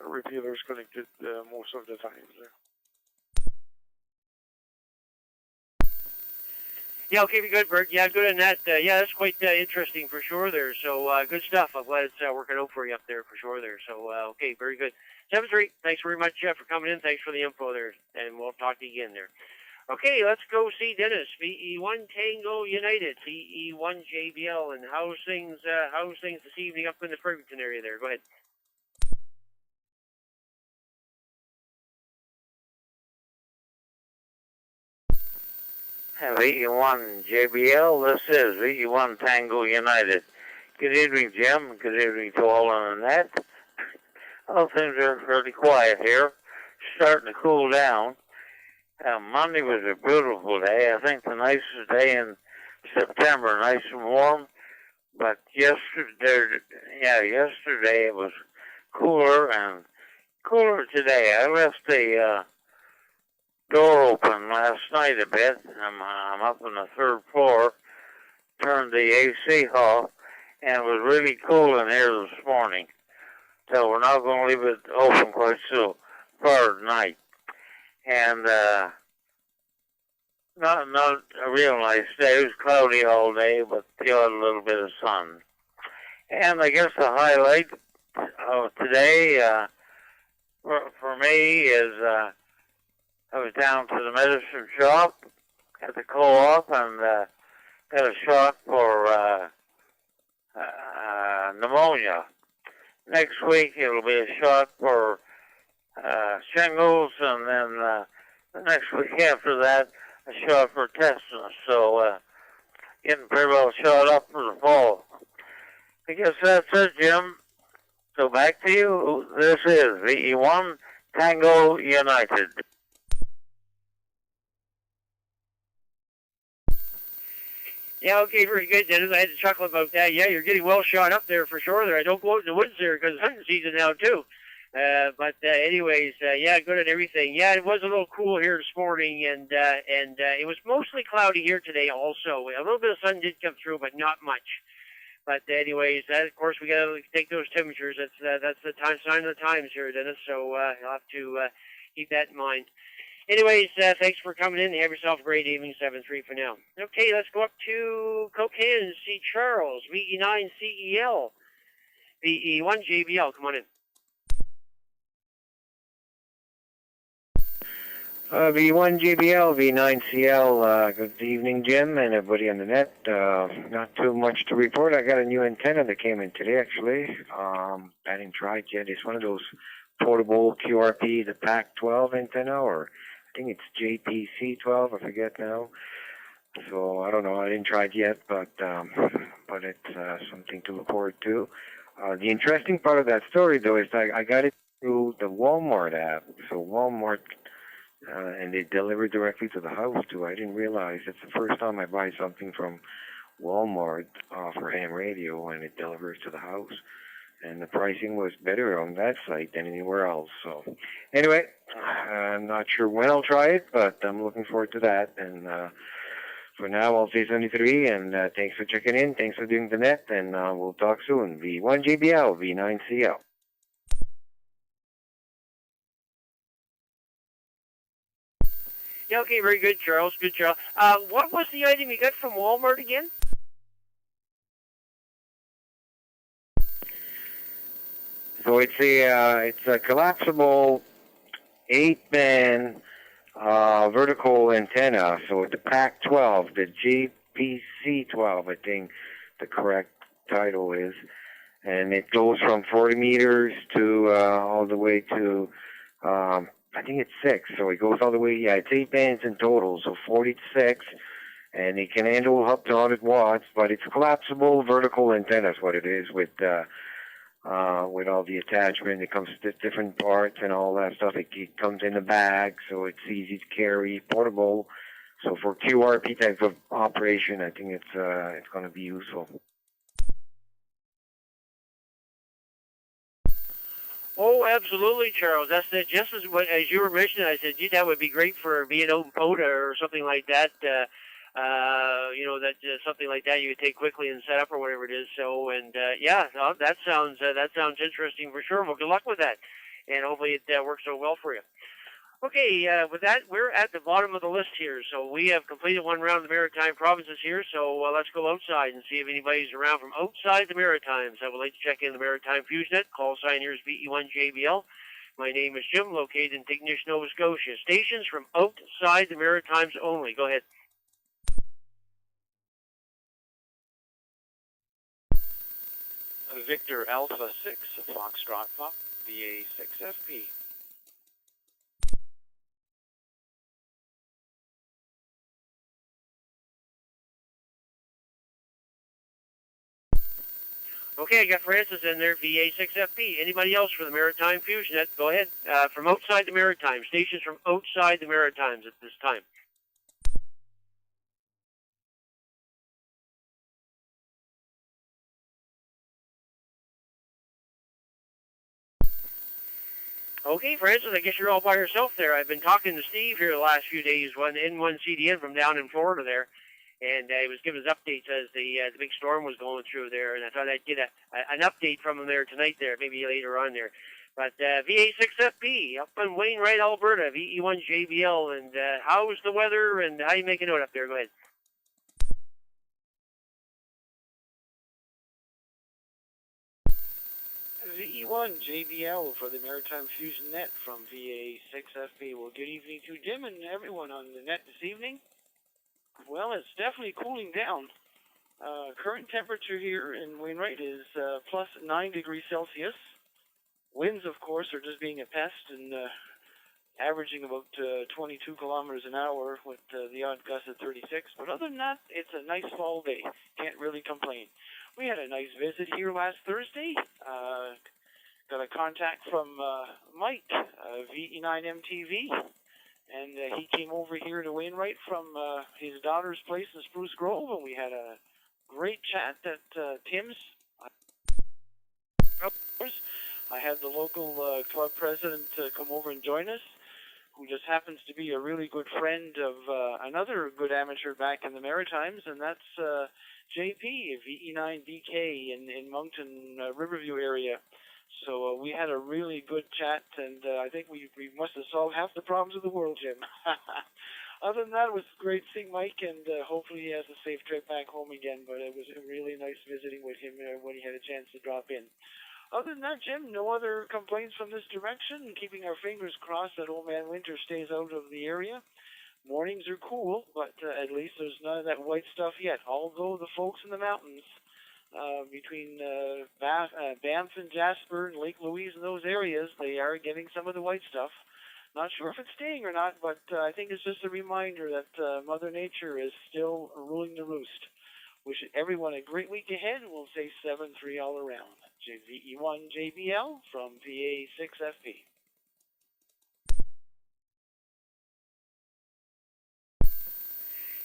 repealers connected most of the time there. Yeah, okay, good, Bert. Yeah, good on that. Yeah, that's quite interesting for sure there. So good stuff. I'm glad it's working out for you up there for sure there. So, okay, very good. 7-3, thanks very much for coming in. Thanks for the info there. And we'll talk to you again there. Okay, let's go see Dennis. VE1 Tango United, VE1 JBL. And how's things this evening up in the Fredericton area there? Go ahead. VE1 JBL, this is VE1 Tango United. Good evening, Jim. Good evening to all on the net. Oh, things are fairly quiet here. Starting to cool down. Monday was a beautiful day. I think the nicest day in September, nice and warm. But yesterday it was cooler and cooler today. I left the door open last night a bit. I'm up on the third floor, turned the AC off, and it was really cool in here this morning. So we're not going to leave it open quite so far tonight. And not a real nice day. It was cloudy all day, but still had a little bit of sun. And I guess the highlight of today for me is I was down to the medicine shop at the co-op and got a shot for pneumonia. Next week it'll be a shot for shingles, and then the next week after that a shot for tetanus. So getting pretty well shot up for the fall. I guess that's it, Jim. So back to you. This is VE1 Tango United. Yeah, okay, very good, Dennis. I had to chuckle about that. Yeah, you're getting well shot up there for sure there. I don't go out in the woods there because it's hunting season now, too. But anyways, yeah, good and everything. Yeah, it was a little cool here this morning, and it was mostly cloudy here today also. A little bit of sun did come through, but not much. But anyways, of course, we got to take those temperatures. That's the sign of the times here, Dennis, so you'll have to keep that in mind. Anyways, thanks for coming in. Have yourself a great evening. 7-3 for now. Okay, let's go up to Cocaine and see Charles. VE9 CEL. VE1 JBL. Come on in. V1JBL, V9CL, good evening, Jim, and everybody on the net. Not too much to report. I got a new antenna that came in today, actually. I didn't try it yet. It's one of those portable QRP, the PAC-12 antenna, or I think it's JPC-12, I forget now. So, I don't know. I didn't try it yet, but it's something to look forward to. The interesting part of that story, though, is I got it through the Walmart app. So, Walmart... and they deliver directly to the house too. I didn't realize it's the first time I buy something from Walmart for ham radio, and it delivers to the house. And the pricing was better on that site than anywhere else. So, anyway, I'm not sure when I'll try it, but I'm looking forward to that. And for now, I'll say 73. And thanks for checking in. Thanks for doing the net, and we'll talk soon. V1JBL, V9CL. Yeah, okay, very good, Charles. Good, Charles. What was the item you got from Walmart again? So it's a collapsible 8-band vertical antenna. So it's the PAC-12, the JPC-12, I think the correct title is, and it goes from 40 meters to all the way to I think it's 6, so it goes all the way, yeah, it's 8 bands in total, so 40 to 6, and it can handle up to 100 watts, but it's collapsible vertical antenna is what it is with all the attachment. It comes with different parts and all that stuff. It comes in a bag, so it's easy to carry, portable. So for QRP type of operation, I think it's going to be useful. Oh, absolutely, Charles. That's it. Just as you were mentioning, I said, gee, that would be great for being out in POTA or something like that. Something like that you could take quickly and set up or whatever it is. So, and that sounds interesting for sure. Well, good luck with that, and hopefully it works out well for you. Okay, with that, we're at the bottom of the list here. So we have completed one round of the Maritime provinces here. So let's go outside and see if anybody's around from outside the Maritimes. I would like to check in the Maritime Fusion Net. Call sign here is VE1JBL. My name is Jim, located in Tignish, Nova Scotia. Stations from outside the Maritimes only. Go ahead. Victor Alpha 6, Foxtrot Pop, VA 6FP. Okay, I got Francis in there, VA6FP. Anybody else for the Maritime Fusion Net? Go ahead. From outside the Maritimes, stations from outside the Maritimes at this time. Okay, Francis, I guess you're all by yourself there. I've been talking to Steve here the last few days, N1 CDN from down in Florida there. And he was giving us updates as the big storm was going through there, and I thought I'd get an update from him there tonight there, maybe later on there. But VA6FP up in Wainwright, Alberta, VE1JBL, and how's the weather, and how you making out up there? Go ahead. VE1JBL for the Maritime Fusion Net from VA6FP. Well, good evening to Jim and everyone on the net this evening. Well, it's definitely cooling down. Current temperature here in Wainwright is plus 9 degrees Celsius. Winds, of course, are just being a pest and averaging about 22 kilometers an hour with the odd gust at 36. But other than that, it's a nice fall day. Can't really complain. We had a nice visit here last Thursday. Got a contact from Mike, VE9MTV. And he came over here to Wainwright from his daughter's place in Spruce Grove, and we had a great chat at Tim's. I had the local club president come over and join us, who just happens to be a really good friend of another good amateur back in the Maritimes, and that's JP, VE9DK in Moncton, Riverview area. So we had a really good chat, and I think we must have solved half the problems of the world, Jim. Other than that, it was great seeing Mike, and hopefully he has a safe trip back home again. But it was really nice visiting with him when he had a chance to drop in. Other than that, Jim, no other complaints from this direction. Keeping our fingers crossed that Old Man Winter stays out of the area. Mornings are cool, but at least there's none of that white stuff yet. Although the folks in the mountains, between Banff and Jasper and Lake Louise and those areas, they are getting some of the white stuff. Not sure if it's staying or not, but I think it's just a reminder that Mother Nature is still ruling the roost. Wish everyone a great week ahead, and we'll say 7-3 all around. VE1 JBL from PA6FP.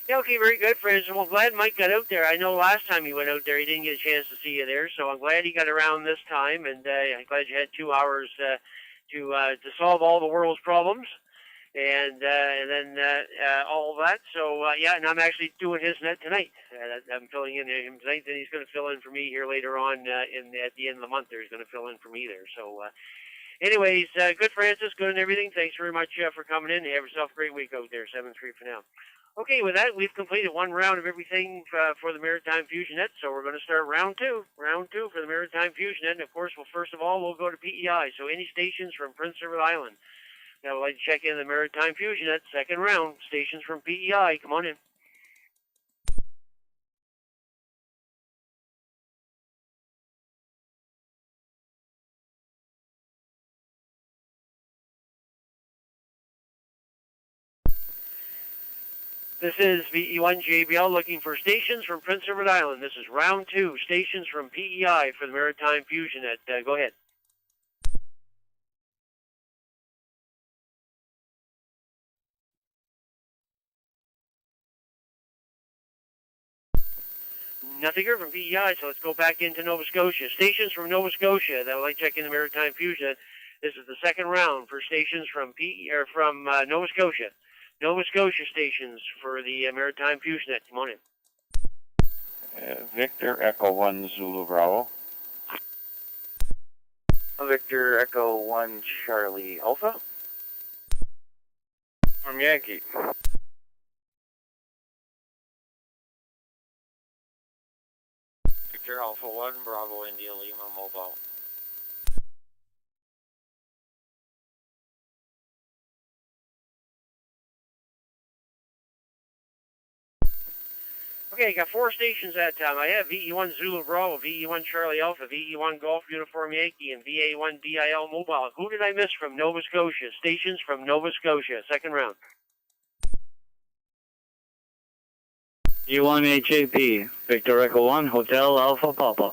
Yeah, okay, very good, friends. Well, glad Mike got out there. I know last time he went out there, he didn't get a chance to see you there, so I'm glad he got around this time, and I'm glad you had 2 hours to solve all the world's problems, and then all of that. So yeah, and I'm actually doing his net tonight. I'm filling in him tonight. Then he's going to fill in for me here later on at the end of the month. There, he's going to fill in for me there. So. Anyways, good, Francis. Good and everything. Thanks very much for coming in. Have yourself a great week out there. 7-3 for now. Okay, with that, we've completed 1 round of everything for the Maritime Fusion Net, so we're going to start round 2 for the Maritime Fusion Net, and of course, first of all, we'll go to PEI, so any stations from Prince Edward Island. Now, we'd like to check in the Maritime Fusion Net, second round, stations from PEI, come on in. This is VE1 JBL looking for stations from Prince Edward Island. This is round 2, stations from PEI for the Maritime Fusion Net. Go ahead. Nothing here from PEI, so let's go back into Nova Scotia. Stations from Nova Scotia that would like to check in the Maritime Fusion Net. This is the second round for stations from Nova Scotia. Nova Scotia stations for the Maritime Fusion Net. Come on in. Victor Echo 1 Zulu Bravo. Victor Echo 1 Charlie Alpha. From Yankee. Victor Alpha 1 Bravo India Lima Mobile. Okay, I got 4 stations that time. I have VE1 Zulu Bravo, VE1 Charlie Alpha, VE1 Golf Uniform Yankee, and VA1 DIL Mobile. Who did I miss from Nova Scotia? Stations from Nova Scotia, second round. U1 HAP, Victor Echo 1, Hotel Alpha Papa.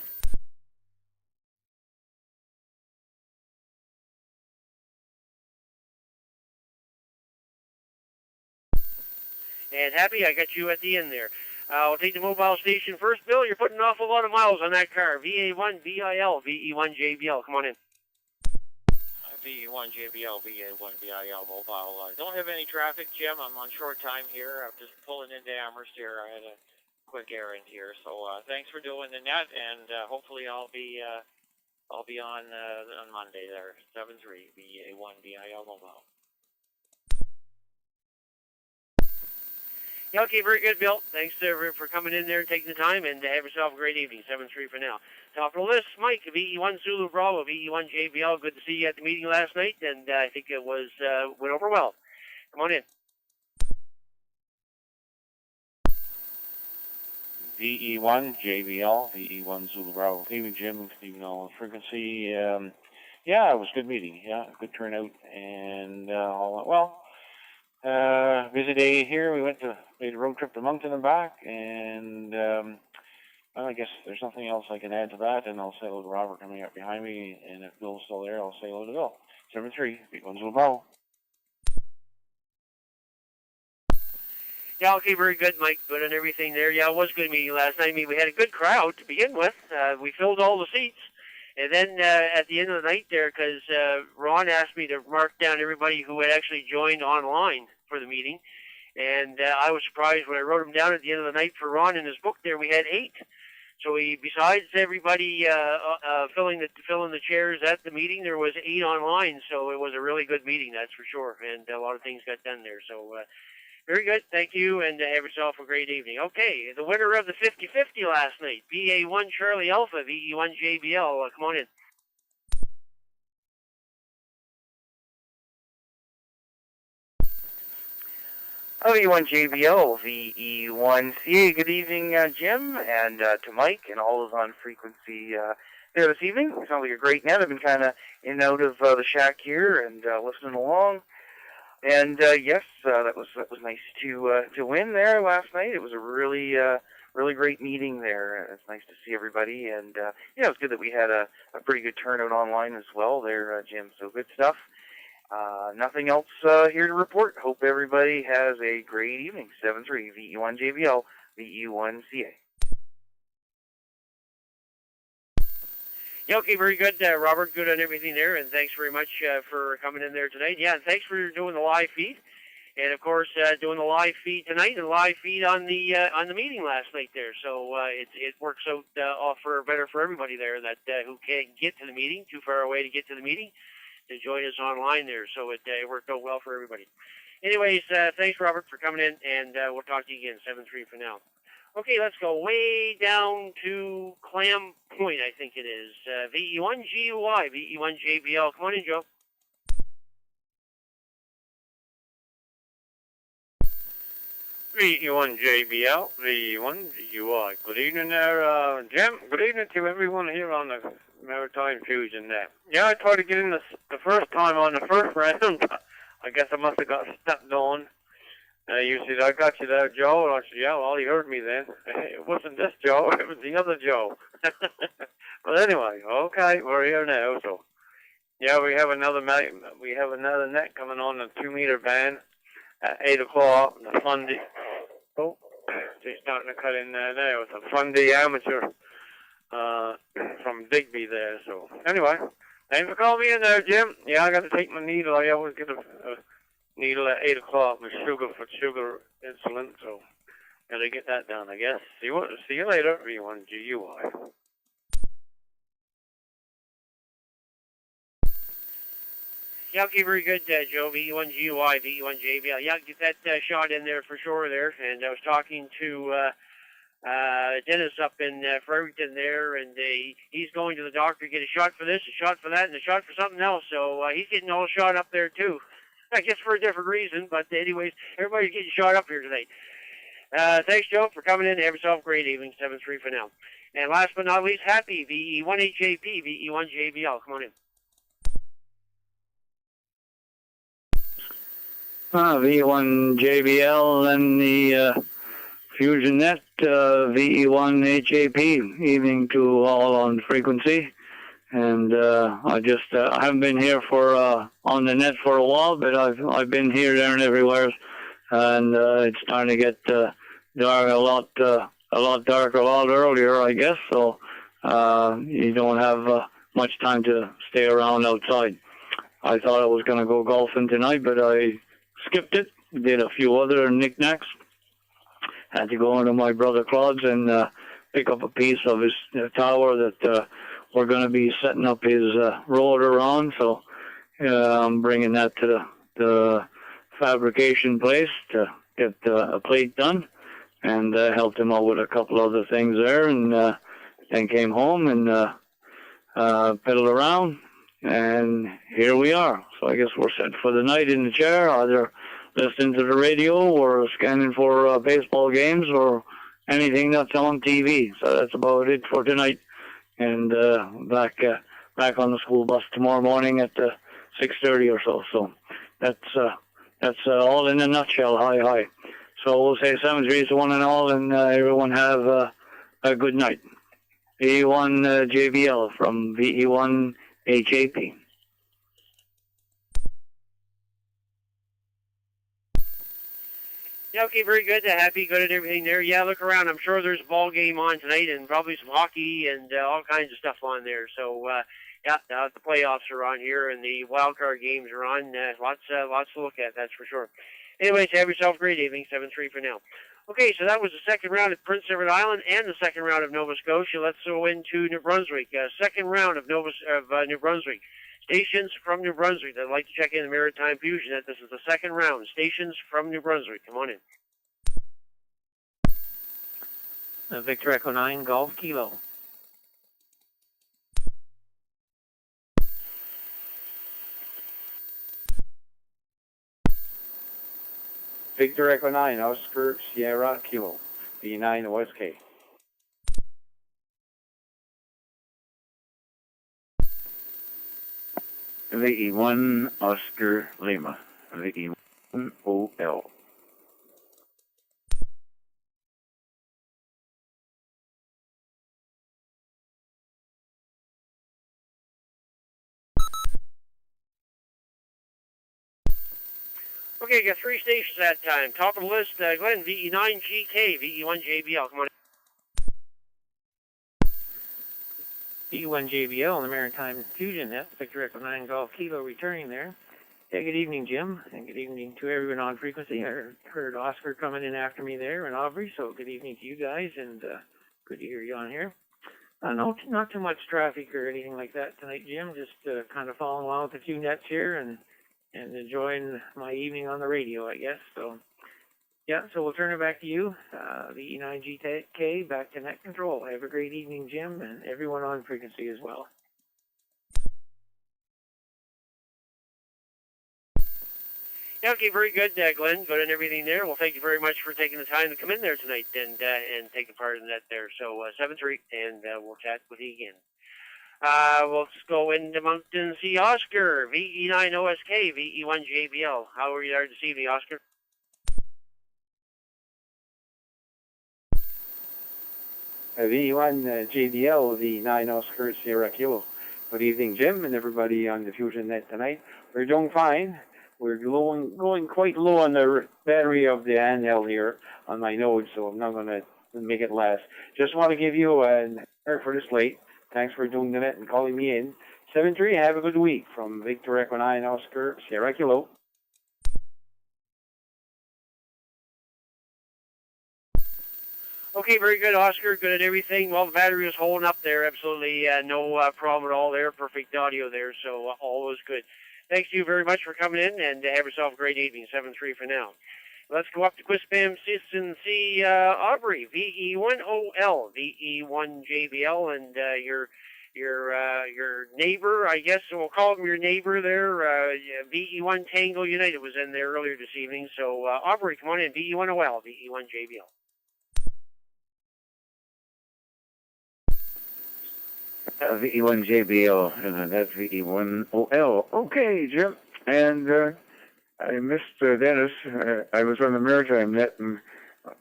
And Happy, I got you at the end there. I'll take the mobile station first. Bill, you're putting an awful lot of miles on that car. VA1 BIL, VE1 JBL. Come on in. VE1 JBL, VA1 BIL Mobile. I don't have any traffic, Jim. I'm on short time here. I'm just pulling into Amherst here. I had a quick errand here. So thanks for doing the net, and hopefully I'll be on Monday there. 7-3, VA1 BIL Mobile. Yeah, okay, very good, Bill. Thanks for coming in there and taking the time, and have yourself a great evening. 7-3 for now. Top of the list, Mike, VE1 Zulu Bravo, VE1 JBL. Good to see you at the meeting last night, and I think it went over well. Come on in. VE1 JBL, VE1 Zulu Bravo. Good evening, Jim. Good evening, all frequency. Yeah, it was a good meeting. Yeah, good turnout, and all went well. Busy day here. We made a road trip to Moncton and back, and well, I guess there's nothing else I can add to that, and I'll say hello to Robert coming up behind me, and if Bill's still there, I'll say hello to Bill. 7-3, VE1 Zulu Bravo. Yeah, okay, very good, Mike. Good on everything there. Yeah, it was a good meeting last night. I mean, we had a good crowd to begin with. We filled all the seats. And then at the end of the night there, because Ron asked me to mark down everybody who had actually joined online for the meeting. And I was surprised when I wrote them down at the end of the night for Ron in his book there, we had 8. So besides everybody filling the chairs at the meeting, there was 8 online. So it was a really good meeting, that's for sure. And a lot of things got done there. So very good. Thank you, and have yourself a great evening. Okay, the winner of the 50-50 last night, BA1 Charlie Alpha, VE1 JBL. Come on in. V1JBL, VE1CA. Good evening, Jim, and to Mike and all those on frequency there this evening. Sounds like a great net. I've been kind of in and out of the shack here and listening along. And yes, that was nice to win there last night. It was a really great meeting there. It's nice to see everybody, and yeah, it was good that we had a pretty good turnout online as well there, Jim. So good stuff. Nothing else here to report. Hope everybody has a great evening. 7-3 VE1JBL, VE1CA. Yeah, okay, very good, Robert. Good on everything there, and thanks very much for coming in there tonight. Yeah, and thanks for doing the live feed, and of course doing the live feed tonight and live feed on the meeting last night there. So it works out better for everybody there that who can't get to the meeting, too far away to get to the meeting, to join us online there. So it worked out well for everybody. Anyways, thanks, Robert, for coming in, and we'll talk to you again, 7-3 for now. Okay, let's go way down to Clam Point, I think it is. VE1GUI, VE1JBL. Come on in, Joe. VE1JBL, VE1GUI. Good evening there, Jim. Good evening to everyone here on the Maritime Fusion Net. Yeah, I tried to get in the first time on the first round. I guess I must have got stepped on. You said, I got you there, Joe. And I said, yeah, well, you heard me then. It wasn't this Joe, it was the other Joe. But anyway, okay, we're here now. So, yeah, we have another net coming on the 2-meter band at 8 o'clock. The Fundy. Oh, they're starting to cut in there now. It's a Fundy amateur from Digby there. So, anyway, thanks for calling me in there, Jim. Yeah, I got to take my needle. I always get a needle at 8 o'clock with sugar insulin, so gotta get that done, I guess. See you later, V1GUI. Yeah, okay, very good, Joe. VE1GUI, VE1JBL. Yeah, get that shot in there for sure there. And I was talking to Dennis up in Fredericton there, and he's going to the doctor to get a shot for this, a shot for that, and a shot for something else. So he's getting all shot up there too. I guess for a different reason, but anyways, everybody's getting shot up here tonight. Thanks, Joe, for coming in. Have yourself a great evening. 7-3 for now. And last but not least, Happy, VE1HAP, VE1JBL. Come on in. VE1JBL and the Fusion Net, VE1HAP. Evening to all on frequency. And I haven't been here for on the net for a while, but I've been here, there, and everywhere, and it's starting to get dark a lot darker a lot earlier, I guess. So you don't have much time to stay around outside. I thought I was going to go golfing tonight, but I skipped it. Did a few other knickknacks. Had to go into my brother Claude's and pick up a piece of his tower that. We're going to be setting up his rotor on, so I'm bringing that to the fabrication place to get a plate done, and helped him out with a couple other things there, and then came home and pedaled around, and here we are. So I guess we're set for the night in the chair, either listening to the radio or scanning for baseball games or anything that's on TV. So that's about it for tonight. And back on the school bus tomorrow morning at 6:30 or so. So that's all in a nutshell. Hi. So we'll say 7-3 to one and all, and everyone have a good night. VE1JBL from VE1HAP. Yeah, okay, very good. Happy, good at everything there. Yeah, look around. I'm sure there's a ball game on tonight and probably some hockey and all kinds of stuff on there. So, yeah, the playoffs are on here and the wild card games are on. Lots to look at, that's for sure. Anyways, have yourself a great evening. 7-3 for now. Okay, so that was the second round at Prince Edward Island and the second round of Nova Scotia. Let's go into New Brunswick. Second round of New Brunswick. Stations from New Brunswick that'd like to check in the Maritime Fusion Net. This is the second round. Stations from New Brunswick. Come on in. Victor Echo 9, Golf Kilo. Victor Echo 9, Oscar Sierra Kilo, V9 OSK. VE1 Oscar Lima, VE1 OL. Okay, got 3 stations that time. Top of the list, Glenn, VE9GK, VE1JBL. Come on. VE1JBL on the Maritime Fusion Net, Victor Echo 9 Golf Kilo returning there. Yeah, good evening, Jim, and good evening to everyone on frequency. I heard Oscar coming in after me there, and Aubrey, so good evening to you guys, and good to hear you on here. No, not too much traffic or anything like that tonight, Jim. Just kind of following along with the 2 nets here and enjoying my evening on the radio, I guess. So, yeah, so we'll turn it back to you, the E9GK, back to net control. Have a great evening, Jim, and everyone on frequency as well. Yeah, okay, very good, Glenn. Good and everything there. Well, thank you very much for taking the time to come in there tonight and taking part in that there. So, 7-3, and we'll chat with you again. We'll just go into Moncton, see Oscar, VE9 OSK, VE1 JBL. How are you there this evening, Oscar? VE1 JBL, V9 Oscar Sierra Kilo. Good evening, Jim, and everybody on the Fusion Net tonight. We're doing fine. We're going quite low on the battery of the handheld here on my node, so I'm not going to make it last. Just want to give you an alert for this late. Thanks for doing the net and calling me in. 7-3, have a good week from Victor Echo 9 Oscar Sierra Kilo. Okay, very good, Oscar. Good at everything. Well, the battery is holding up there. Absolutely no problem at all there. Perfect audio there, so all was good. Thanks to you very much for coming in, and have yourself a great evening. 7-3 for now. Let's go up to Quispam and see Aubrey, VE1OL, VE1JBL, and your neighbor, I guess we'll call him your neighbor there, VE1 Tango United was in there earlier this evening. So Aubrey, come on in, VE1OL, VE1JBL. VE1JBL, and that's VE1OL. Okay, Jim. And I missed Dennis. I was on the Maritime Net and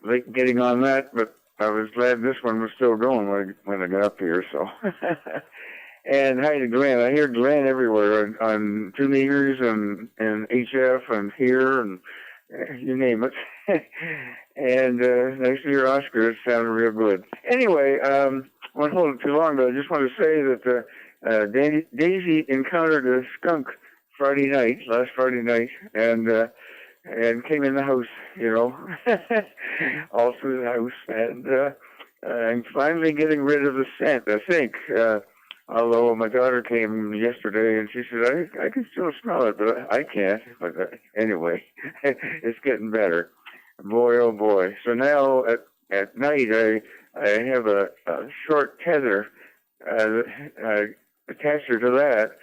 late getting on that, but I was glad this one was still going when I got up here. So, and hi to Glenn. I hear Glenn everywhere on 2 meters and HF and here and you name it. And nice to hear Oscar. It sounded real good. Anyway, won't hold it too long, but I just want to say that Daisy encountered a skunk last Friday night, and came in the house, all through the house, and I'm finally getting rid of the scent, I think. Although my daughter came yesterday and she said, I can still smell it, but I can't. But anyway, it's getting better. Boy, oh boy. So now at night I have a short tether attached her to that,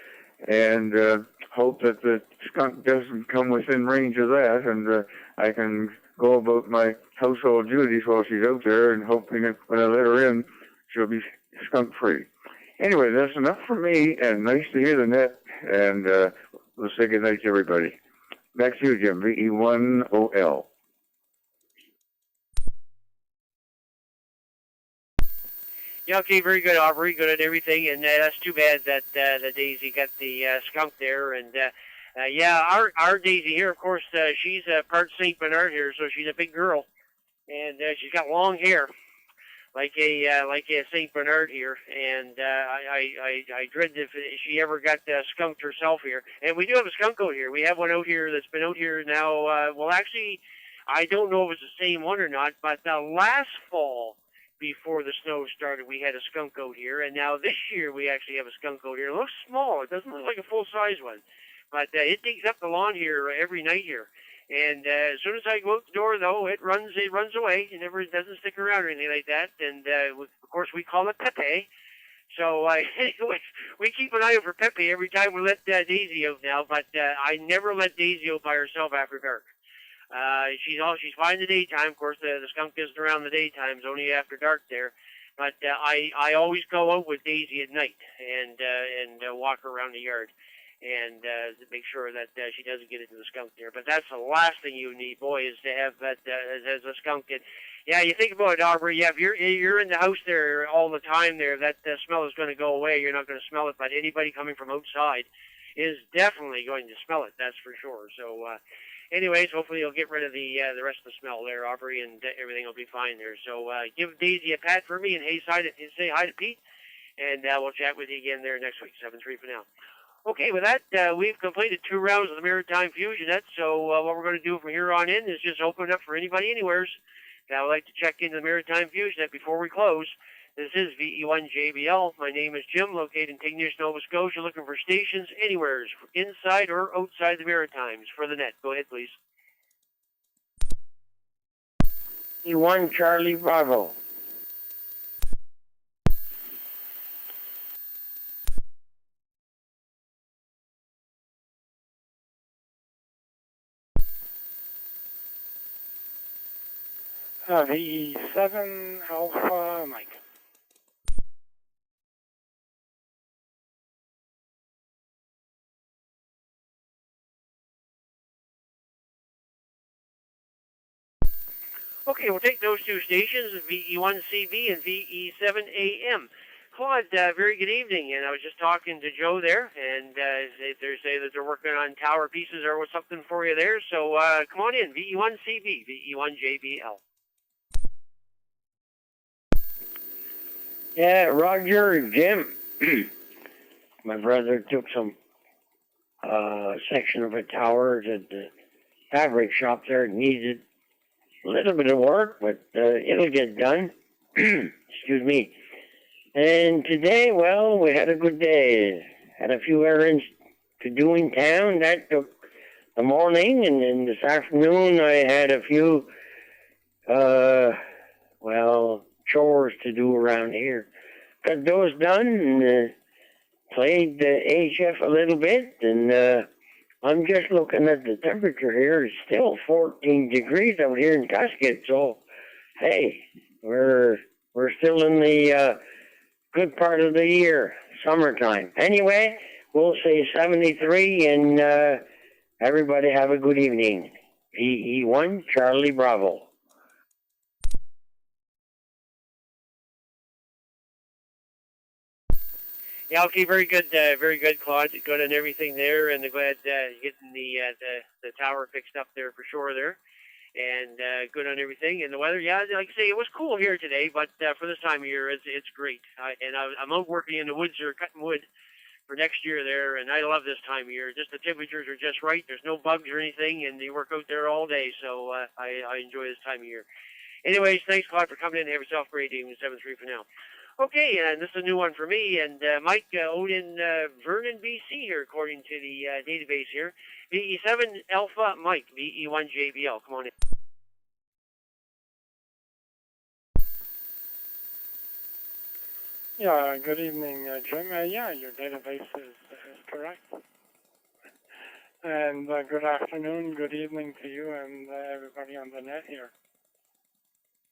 and hope that the skunk doesn't come within range of that, and I can go about my household duties while she's out there, and hoping that when I let her in, she'll be skunk-free. Anyway, that's enough for me, and nice to hear the net, and we'll say good night to everybody. Back to you, Jim, VE1OL. Yeah, okay, very good, Aubrey. Good at everything, and that's too bad that Daisy got the skunk there. And yeah, our Daisy here, of course, she's part Saint Bernard here, so she's a big girl, and she's got long hair, like a Saint Bernard here. And I dread if she ever got skunked herself here. And we do have a skunk out here. We have one out here that's been out here now. Well, actually, I don't know if it's the same one or not, but last fall, before the snow started, we had a skunk out here, and now this year we actually have a skunk out here. It looks small. It doesn't look like a full-size one, but it digs up the lawn here every night here. And as soon as I go out the door, though, it runs away. It never doesn't stick around or anything like that. And of course, we call it Pepe. So anyway, we keep an eye out for Pepe every time we let Daisy out now. But I never let Daisy out by herself after dark. She's fine in the daytime. Of course, the skunk isn't around the daytime. It's only after dark there. But I always go out with Daisy at night and walk her around the yard and make sure that she doesn't get into the skunk there. But that's the last thing you need, boy, is to have that as a skunk. And yeah, you think about it, Aubrey. Yeah, if you're in the house there all the time there, that smell is going to go away. You're not going to smell it. But anybody coming from outside is definitely going to smell it. That's for sure. So. Anyways, hopefully you'll get rid of the rest of the smell there, Aubrey, and everything will be fine there. So give Daisy a pat for me and say hi to Pete, and we'll chat with you again there next week, 7-3 for now. Okay, with that, we've completed 2 rounds of the Maritime Fusion Net, so what we're going to do from here on in is just open it up for anybody anywheres that would like to check into the Maritime Fusion Net before we close. This is VE1JBL. My name is Jim, located in Tignish, Nova Scotia, looking for stations anywhere, inside or outside the Maritimes for the net. Go ahead, please. E1 Charlie Bravo. VE7 Alpha Mike. Okay, we'll take those 2 stations, VE1CB and VE7AM. Claude, very good evening. And I was just talking to Joe there, and they say that they're working on tower pieces or something for you there. So come on in, VE1CB, VE1JBL. Yeah, Roger, Jim. My brother took some section of a tower at the fabric shop there. It needed a little bit of work, but it'll get done. Excuse me. And today, well, we had a good day. Had a few errands to do in town. That took the morning, and then this afternoon I had a few, chores to do around here. Got those done and played the HF a little bit, and I'm just looking at the temperature here. It's still 14 degrees out here in Tuscan, so hey, we're still in the good part of the year, summertime. Anyway, we'll say 73, and everybody have a good evening. VE1 Charlie Bravo. Yeah, okay, very good, Claude. Good on everything there, and glad getting the tower fixed up there for sure there, and good on everything. And the weather, yeah, like I say, it was cool here today, but for this time of year, it's great. And I'm out working in the woods or cutting wood for next year there, and I love this time of year. Just the temperatures are just right. There's no bugs or anything, and you work out there all day, so I enjoy this time of year. Anyways, thanks, Claude, for coming in. Have yourself a great evening. 7-3 for now. Okay, and this is a new one for me, and Mike out in Vernon, BC here, according to the database here. VE7 Alpha Mike, VE1JBL. Come on in. Yeah, good evening, Jim. Yeah, your database is correct. And good afternoon, good evening to you and everybody on the net here.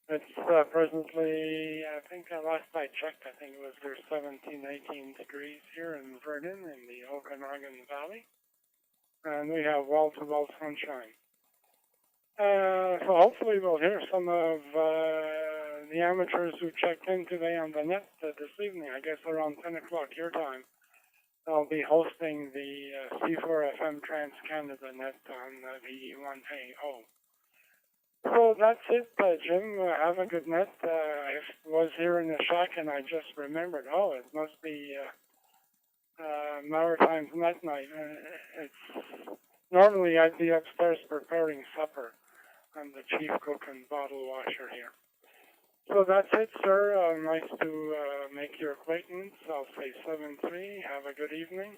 It's presently, I think last I checked, I think it was there 17, 18 degrees here in Vernon in the Okanagan Valley. And we have wall-to-wall sunshine. So hopefully we'll hear some of the amateurs who checked in today on the net this evening, I guess around 10 o'clock your time. I'll be hosting the C4FM Trans-Canada net on VE1AO. So that's it, Jim. Have a good net. I was here in the shack and I just remembered, it must be Maritime Net night. Normally I'd be upstairs preparing supper. I'm the chief cook and bottle washer here. So that's it, sir. Nice to make your acquaintance. I'll say 7-3. Have a good evening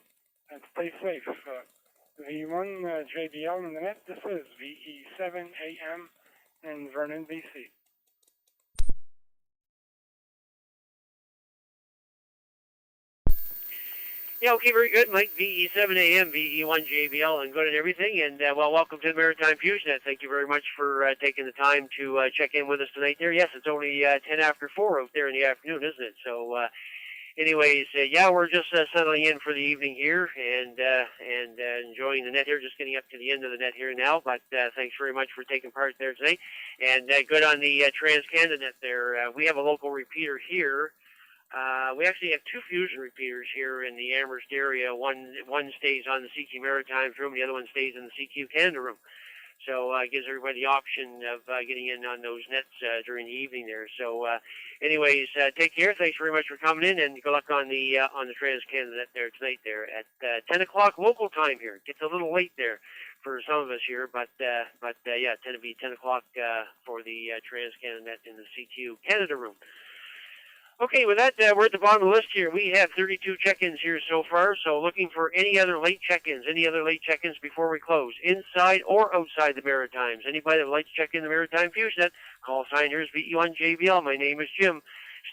and stay safe. V1 JBL in the net. This is VE7 AM in Vernon, BC. Yeah, okay, very good, Mike. VE7AM, VE1JBL, and good and everything. And, well, welcome to the Maritime Fusion Net. Thank you very much for taking the time to check in with us tonight there. Yes, it's only 10 after 4 out there in the afternoon, isn't it? So, anyways, yeah, we're just settling in for the evening here and enjoying the net here, just getting up to the end of the net here now. But thanks very much for taking part there today. And good on the Trans-Canada net there. We have a local repeater here. We actually have two fusion repeaters here in the Amherst area. One stays on the CQ Maritime room, the other one stays in the CQ Canada room. So it gives everybody the option of getting in on those nets during the evening there. So anyways, take care. Thanks very much for coming in, and good luck on the Trans-Canada net there tonight there at 10 o'clock local time here. Gets a little late there for some of us here, but yeah, tend to be 10 o'clock for the Trans-Canada net in the CQ Canada room. Okay, with that, we're at the bottom of the list here. We have 32 check-ins here so far, so looking for any other late check-ins before we close, inside or outside the Maritimes. Anybody that would like to check in the Maritime Fusion Net, call sign here is VE1JBL. My name is Jim.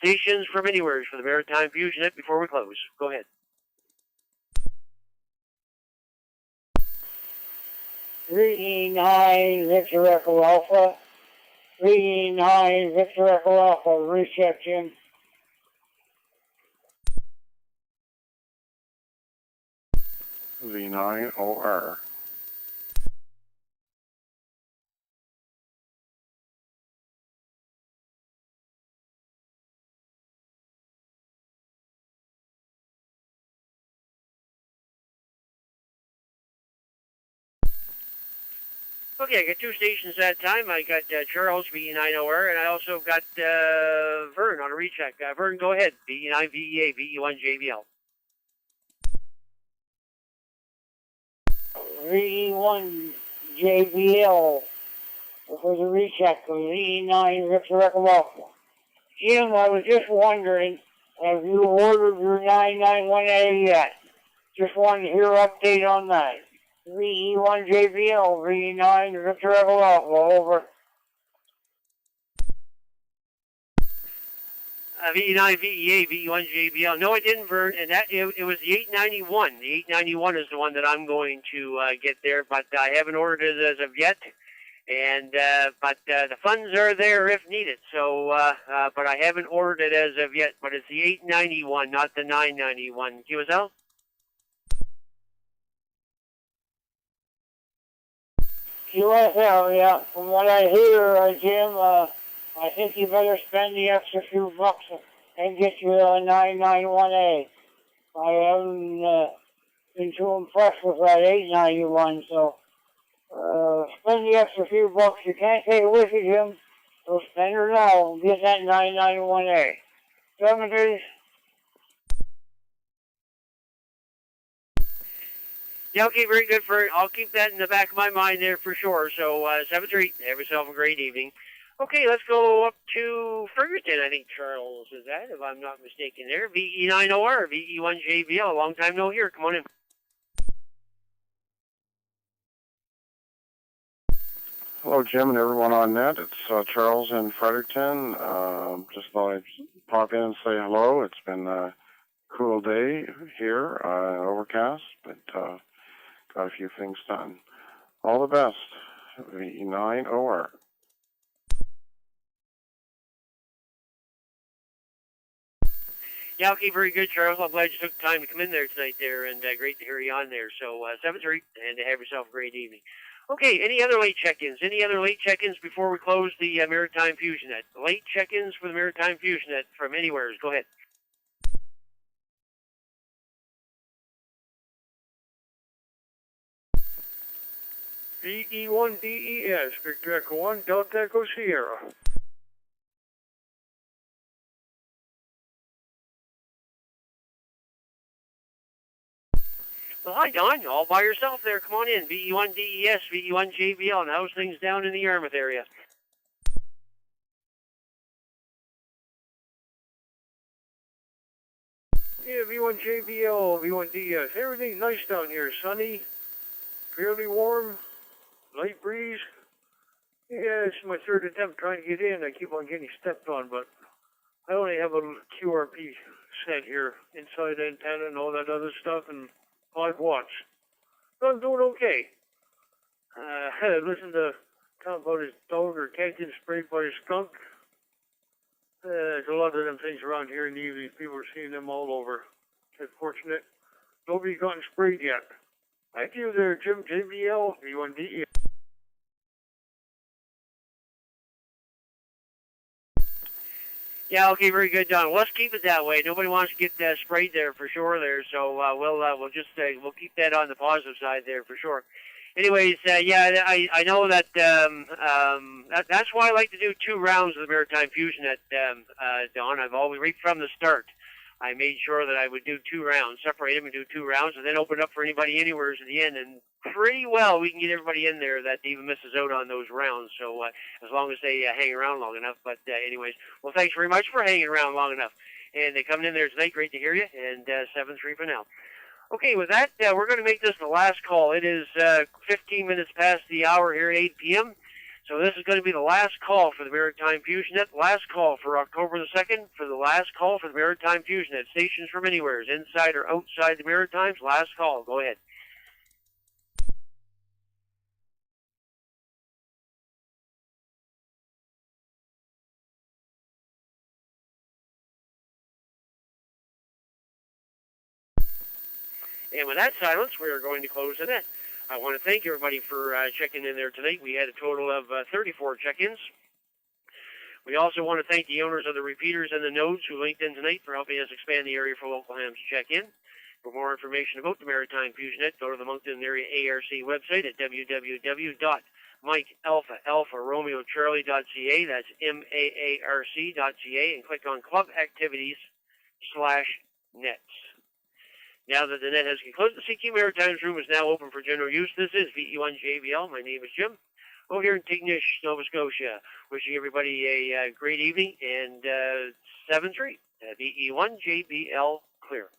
Stations from anywhere for the Maritime Fusion Net before we close. Go ahead. VE9 Victor Echo Alpha. VE9 Victor Echo Alpha. Recheck, Jim. V9OR. Okay, I got two stations that time. I got Charles, VE9OR, and I also got Vern on a recheck. Vern, go ahead. VE9, VEA, VE1JBL. VE1 JBL for the recheck of VE9 Victor Echo Alpha. Jim, I was just wondering, have you ordered your 991A yet? Just wanted to hear an update on that. VE1 JBL, VE9 Victor Echo Alpha, over. VE9, VEA, VE1, JBL. No, it didn't, Vern, and that it was the 891. The 891 is the one that I'm going to get there, but I haven't ordered it as of yet. And but the funds are there if needed. So, but I haven't ordered it as of yet. But it's the 891, not the 991. QSL. QSL, yeah. From what I hear, Jim, I think you better spend the extra few bucks and get you a 991A. I haven't been too impressed with that 891, so spend the extra few bucks. You can't take it with you, Jim, so spend it now and get that 991A. 7 days. Yeah, okay, very good. I'll keep that in the back of my mind there for sure. So, 7-3, have yourself a great evening. Okay, let's go up to Ferguson. I think Charles is that, if I'm not mistaken there. VE9OR, VE1JBL, long time no hear. Come on in. Hello, Jim, and everyone on net. It's Charles in Fredericton. Just thought I'd pop in and say hello. It's been a cool day here, overcast, but got a few things done. All the best. VE9OR. Yeah, okay, very good, Charles. I'm glad you took the time to come in there tonight there, and great to hear you on there. So, 7-3, and have yourself a great evening. Okay, any other late check-ins? Any other late check-ins before we close the Maritime Fusion Net? Late check-ins for the Maritime Fusion Net from anywhere. Go ahead. VE1DES, Victor Echo 1, Delta Echo Sierra. Well, hi, Don. All by yourself there. Come on in. VE1DES, VE1JBL, and how's things down in the Yarmouth area? Yeah, V1JBL, V1DES. Everything's nice down here. Sunny, fairly warm, light breeze. Yeah, it's my third attempt trying to get in. I keep on getting stepped on, but I only have a QRP set here, inside antenna and all that other stuff, and 5 watts. So I'm doing okay. I listened to talk about his dog or cat getting sprayed by a skunk. There's a lot of them things around here in the evening. People are seeing them all over. It's fortunate. Nobody's gotten sprayed yet. Thank you there, Jim. JBL, V1DE. Yeah, okay, very good, Don. Let's keep it that way. Nobody wants to get sprayed there for sure there, so we'll just we'll keep that on the positive side there for sure. Anyways, yeah, I know that that's why I like to do 2 rounds of the Maritime Fusion Net, Don. I've always, right from the start, I made sure that I would do 2 rounds, separate them and do 2 rounds, and then open up for anybody anywhere at the end. And pretty well, we can get everybody in there that even misses out on those rounds. So as long as they hang around long enough. But anyways, well, thanks very much for hanging around long enough. And they coming in there tonight. Great to hear you. And 7-3 for now. Okay, with that, we're going to make this the last call. It is 15 minutes past the hour here at 8 p.m. So this is going to be the last call for the Maritime Fusion Net, last call for October the 2nd, for the last call for the Maritime Fusion Net. Stations from anywhere, inside or outside the Maritimes, last call. Go ahead. And with that silence, we are going to close the net. I want to thank everybody for checking in there tonight. We had a total of 34 check-ins. We also want to thank the owners of the repeaters and the nodes who linked in tonight for helping us expand the area for local hams to check in. For more information about the Maritime Fusion Net, go to the Moncton Area ARC website at www.mikealpha-romeo-charlie.ca. That's MAARC.ca, and click on Club Activities/Nets. Now that the net has concluded, the CQ Maritimes Room is now open for general use. This is VE1JBL. My name is Jim. We're here in Tignish, Nova Scotia. Wishing everybody a great evening, and 7-3, VE1JBL clear.